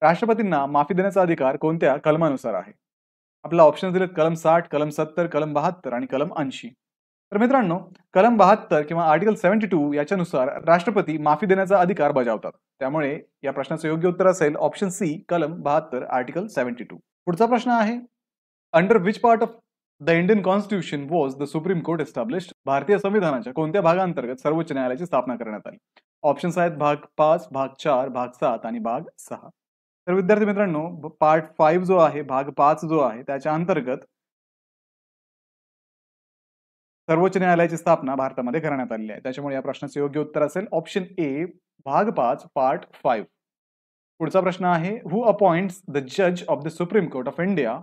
S1: राष्ट्रपतींना माफी देण्याचा अधिकार कोणत्या कलमानुसार आहे? आपला ऑप्शन दिलेत: कलम 60, कलम 70, कलम 72 आणि कलम 80. तर मित्रांनो, कलम 72 किंवा आर्टिकल 72 याच्यानुसार राष्ट्रपती माफी देण्याचा अधिकार बजावतात. त्यामुळे या प्रश्नाचं योग्य उत्तर असेल ऑप्शन सी, कलम 72, आर्टिकल 72. पुढचा प्रश्न आहे: under which part of the Indian constitution was the supreme court established? भारतीय संविधानाच्या कोणत्या भागांतर्गत सर्वोच्च न्यायालयाची स्थापना करण्यात आली? ऑप्शन्स आहेत: भाग 5, भाग 4, भाग 7 आणि भाग 6. तर विद्यार्थी मित्रांनो, पार्ट 5 जो आहे, भाग 5 जो आहे, त्याच्या अंतर्गत सर्वोच्च न्यायालयाची स्थापना भारतामध्ये करण्यात आलेली आहे. त्याच्यामुळे या प्रश्नाचे योग्य उत्तर असेल ऑप्शन ए, भाग 5, पार्ट 5. पुढचा प्रश्न आहे: हु अपॉइंट्स द जज of the supreme court of India?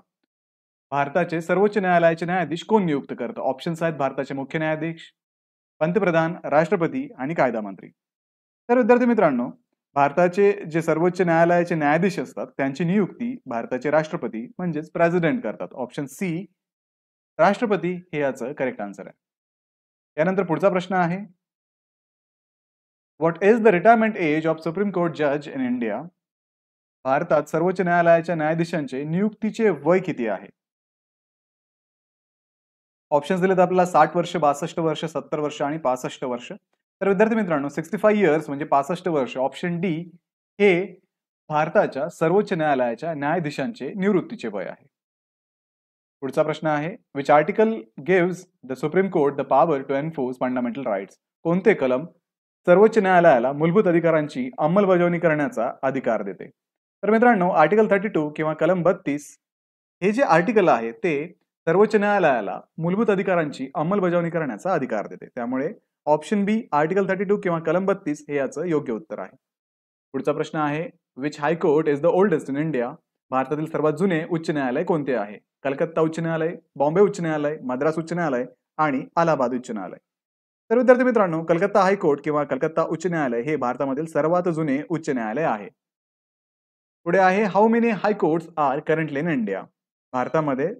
S1: भारताचे सर्वोच्च न्यायालयाचे न्यायाधीश कोण नियुक्त करतं? ऑप्शन्स आहेत: भारताचे मुख्य न्यायाधीश, पंतप्रधान, राष्ट्रपती आणि कायदा मंत्री. तर विद्यार्थी मित्रांनो, भारताचे जे सर्वोच्च न्यायालयाचे न्यायाधीश असतात त्यांची नियुक्ती भारताचे राष्ट्रपती म्हणजेच प्रेसिडेंट करतात. ऑप्शन सी, राष्ट्रपती हे याचं करेक्ट आन्सर आहे. यानंतर पुढचा प्रश्न आहे: what is the retirement age of supreme court जज इन इंडिया? भारतात सर्वोच्च न्यायालयाच्या न्यायाधीशांचे नियुक्तीचे वय किती आहे? ऑप्शन्स दिलेत आपल्याला: 60 वर्ष, 62 वर्ष, 70 वर्ष आणि 65 वर्ष. तर विद्यार्थी मित्रांनो, 65 इयर्स म्हणजे 65 वर्ष, ऑप्शन डी हे भारताच्या सर्वोच्च न्यायालयाच्या न्यायाधीशांचे निवृत्तीचे वय आहे. पुढचा प्रश्न आहे: which article gives the supreme court the power to enforce fundamental rights? कोणते कलम सर्वोच्च न्यायालयाला मूलभूत अधिकारांची अंमलबजावणी करण्याचा अधिकार देते? तर मित्रांनो, आर्टिकल 32 किंवा कलम 32 हे जे आर्टिकल आहे ते सर्वोच्च न्यायालयाला मूलभूत अधिकारांची अंमलबजावणी करण्याचा अधिकार देते. त्यामुळे ऑप्शन बी, आर्टिकल 32 किंवा कलम 32 हे याचं योग्य उत्तर आहे. पुढचा प्रश्न आहे: which high court is the oldest in India? भारतातील सर्वात जुने उच्च न्यायालय कोणते आहे? कलकत्ता उच्च न्यायालय, बॉम्बे उच्च न्यायालय, मद्रास उच्च न्यायालय आणि अलाहाबाद उच्च न्यायालय. तर विद्यार्थी मित्रांनो, कलकत्ता हायकोर्ट किंवा कलकत्ता उच्च न्यायालय हे भारतामधील सर्वात जुने उच्च न्यायालय आहे. पुढे आहे: how many high courts are currently in India? भारतामध्ये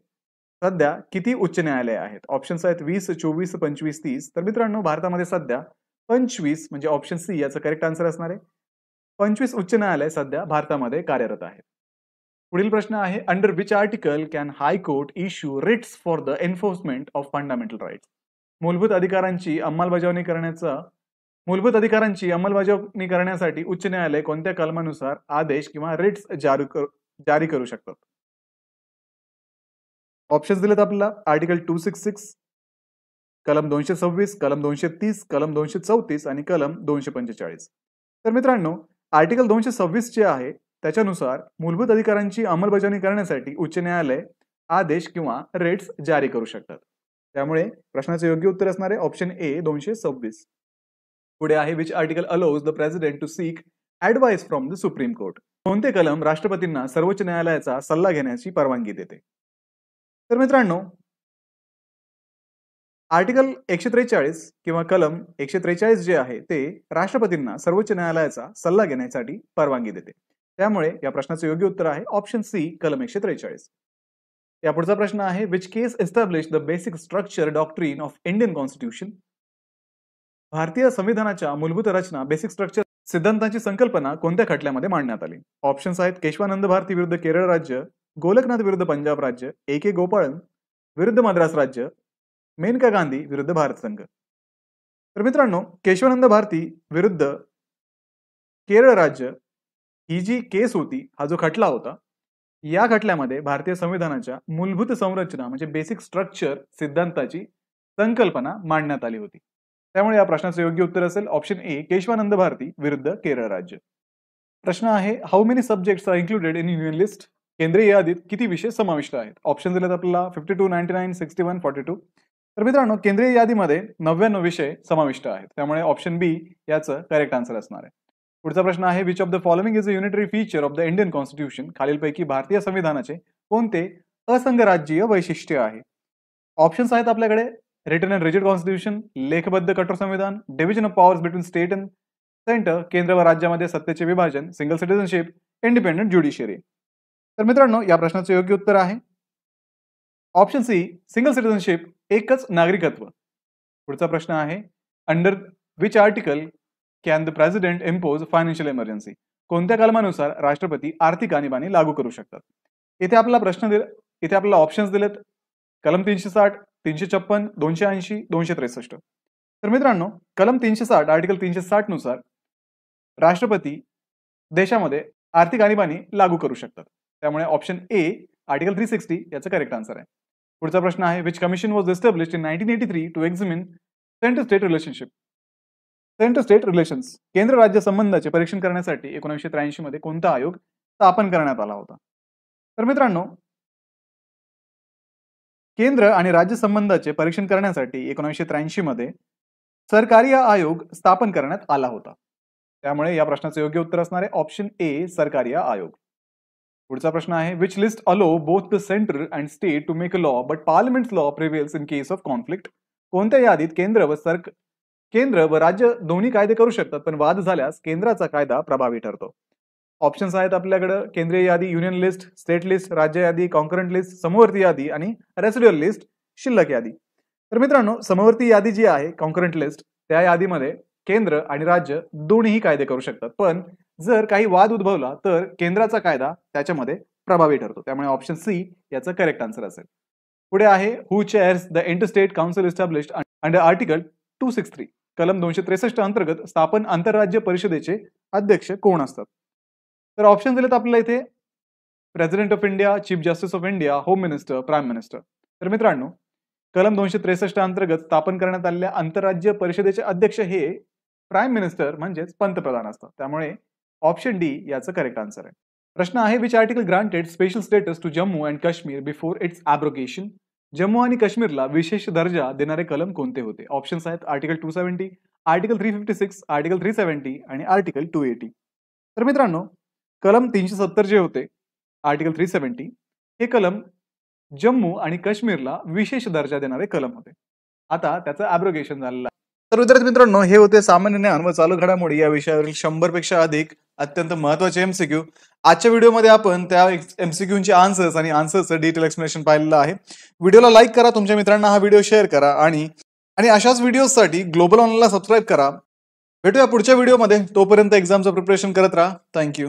S1: सध्या किती उच्च न्यायालय आहेत? ऑप्शन्स आहेत: 20, 24, 25, 30. तर मित्रांनो, भारतामध्ये सध्या 25 म्हणजे ऑप्शन सी याचं करेक्ट आन्सर असणार आहे. 25 उच्च न्यायालय सध्या भारतामध्ये कार्यरत आहेत. पुढील प्रश्न आहे: under which article can high court issue writs for the enforcement of fundamental rights? मूलभूत अधिकारांची अंमलबजावणी करण्याचा मूलभूत अधिकारांची अंमलबजावणी करण्यासाठी उच्च न्यायालय कोणत्या कलमानुसार आदेश किंवा रिट्स जारी करू शकतात? ऑप्शन्स दिलेत आपल्याला आर्टिकल 266, कलम 226, कलम 230, कलम 234 आणि कलम 245. तर मित्रांनो, आर्टिकल 226 जे आहे त्याच्यानुसार मूलभूत अधिकारांची अंमलबजावणी करण्यासाठी उच्च न्यायालय आदेश किंवा रेट्स जारी करू शकतात. त्यामुळे प्रश्नाचे योग्य उत्तर असणार आहे ऑप्शन ए 226. पुढे आहे which article allows the president to seek advice from the supreme court. कोणते कलम राष्ट्रपतींना सर्वोच्च न्यायालयाचा सल्ला घेण्याची परवानगी देते? तर मित्रांनो, आर्टिकल 143 किंवा कलम 143 जे आहे ते राष्ट्रपतींना सर्वोच्च न्यायालयाचा सल्ला घेण्यासाठी परवानगी देते. त्यामुळे या प्रश्नाचे योग्य उत्तर आहे ऑप्शन सी कलम 143. या पुढचा प्रश्न आहे which case establish the basic structure doctrine of Indian constitution. भारतीय संविधानाच्या मूलभूत रचना बेसिक स्ट्रक्चर सिद्धांताची संकल्पना कोणत्या खटल्यामध्ये मांडण्यात आली? ऑप्शन्स आहेत केशवानंद भारती विरुद्ध केरळ राज्य, गोलकनाथ विरुद्ध पंजाब राज्य, A.K. गोपाळन विरुद्ध मद्रास राज्य, मेनका गांधी विरुद्ध भारत संघ. तर मित्रांनो, केशवानंद भारती विरुद्ध केरळ राज्य ही जी केस होती, हा जो खटला होता, या खटल्यामध्ये भारतीय संविधानाच्या मूलभूत संरचना म्हणजे बेसिक स्ट्रक्चर सिद्धांताची संकल्पना मांडण्यात आली होती. त्यामुळे या प्रश्नाचे योग्य उत्तर असेल ऑप्शन ए केशवानंद भारती विरुद्ध केरळ राज्य. प्रश्न आहे how many subjects are included in union list. केंद्रीय यादीत किती विषय समाविष्ट आहेत? ऑप्शन दिलेत आपल्याला 52, 99, 61, 42. तर मित्रांनो, केंद्रीय यादीमध्ये 99 विषय समाविष्ट आहेत. त्यामुळे ऑप्शन बी याचं करेक्ट आन्सर असणार आहे. पुढचा प्रश्न आहे which of the following is a unitary feature of the Indian constitution. खालीलपैकी भारतीय संविधानाचे कोणते असंघराज्यीय वैशिष्ट्य आहे? ऑप्शन्स आहेत आपल्याकडे रिटन अँड रिजिड कॉन्स्टिट्यूशन, लेखबद्ध कठोर संविधान, division of powers between state and centre, केंद्र व राज्यामध्ये सत्तेचे विभाजन, सिंगल सिटिझनशिप, इंडिपेंडेंट ज्युडिशियरी. तर मित्रांनो, या प्रश्नाचे योग्य उत्तर आहे ऑप्शन सी सिंगल सिटिझनशिप, एकच नागरिकत्व. पुढचा प्रश्न आहे under which article can the president impose financial emergency. कोणत्या कलमानुसार राष्ट्रपती आर्थिक आणीबाणी लागू करू शकतात? इथे आपल्याला ऑप्शन्स दिलेत कलम 360, 356, 280, 263. तर मित्रांनो, कलम 360 आर्टिकल 360 नुसार राष्ट्रपती देशामध्ये आर्थिक आणीबाणी लागू करू शकतात. त्यामुळे ऑप्शन ए आर्टिकल 360 याचं करेक्ट आन्सर आहे. पुढचा प्रश्न आहे which commission was established in 1983 to examine centre state relationship. Centre state relations केंद्र राज्य संबंधाचे परीक्षण करण्यासाठी 1983 मध्ये कोणता आयोग स्थापन करण्यात आला होता? तर मित्रांनो, केंद्र आणि राज्य संबंधाचे परीक्षण करण्यासाठी 1983 मध्ये सरकारी आयोग स्थापन करण्यात आला होता. त्यामुळे या प्रश्नाचे योग्य उत्तर असणार आहे ऑप्शन ए सरकारी आयोग. पुढचा प्रश्न आहे which list allow both the centre and state to make a law but parliament law prevails in case of conflict. कोणत्या यादीत केंद्र व राज्य दोन्ही कायदे करू शकतात पण वाद झाल्यास केंद्राचा कायदा प्रभावी ठरतो? ऑप्शन्स आहेत आपल्याकडे केंद्रीय यादी, युनियन लिस्ट, स्टेट लिस्ट, राज्य यादी, कॉन्करंट लिस्ट, समवर्ती यादी आणि रेसिड्युअल लिस्ट, शिल्लक यादी. तर मित्रांनो, समवर्ती यादी जी आहे कॉन्करंट लिस्ट, त्या यादीमध्ये केंद्र आणि राज्य दोन्हीही कायदे करू शकतात, पण जर काही वाद उद्भवला तर केंद्राचा कायदा त्याच्यामध्ये प्रभावी ठरतो. त्यामुळे ऑप्शन सी याचं करेक्ट आन्सर असेल. पुढे आहे who chairs the interstate council established under article 263. कलम 263 अंतर्गत स्थापन आंतरराज्य परिषदेचे अध्यक्ष कोण असतात? तर ऑप्शन दिलेत आपल्याला इथे president of India, chief justice of India, home minister, prime minister. तर मित्रांनो, कलम 263 अंतर्गत स्थापन करण्यात आलेल्या आंतरराज्य परिषदेचे अध्यक्ष हे प्राईम मिनिस्टर म्हणजेच पंतप्रधान असतात. त्यामुळे ऑप्शन डी याचं करेक्ट आन्सर आहे. प्रश्न आहे which article granted special status to Jammu and Kashmir before its abrogation. Jammu आणि काश्मीरला विशेष दर्जा देणारे कलम कोणते होते? ऑप्शन्स आहेत आर्टिकल 270, आर्टिकल 356, आर्टिकल 370 आणि आर्टिकल 280. तर मित्रांनो, कलम 370 जे होते आर्टिकल 370 हे कलम जम्मू आणि काश्मीरला विशेष दर्जा देणारे कलम होते. आता त्याचं ॲब्रोगेशन झालेलं आहे. तर विद्यार्थी मित्रांनो, हे होते सामान्य ज्ञान व चालू घडामोडी या विषयावरील 100 पेक्षा अधिक अत्यंत महत्त्वाचे MCQ. आजच्या व्हिडिओमध्ये आपण त्या MCQचे आन्सर्स आणि आन्सर्सचं डिटेल एक्सप्लेनेशन पाहिलेलं आहे. व्हिडिओला लाईक करा, तुमच्या मित्रांना हा व्हिडिओ शेअर करा आणि अशाच व्हिडिओसाठी ग्लोबल ऑनलाईनला सबस्क्राईब करा. भेटूया पुढच्या व्हिडिओमध्ये. तोपर्यंत एक्झामचं प्रिपरेशन करत राहा. थँक्यू.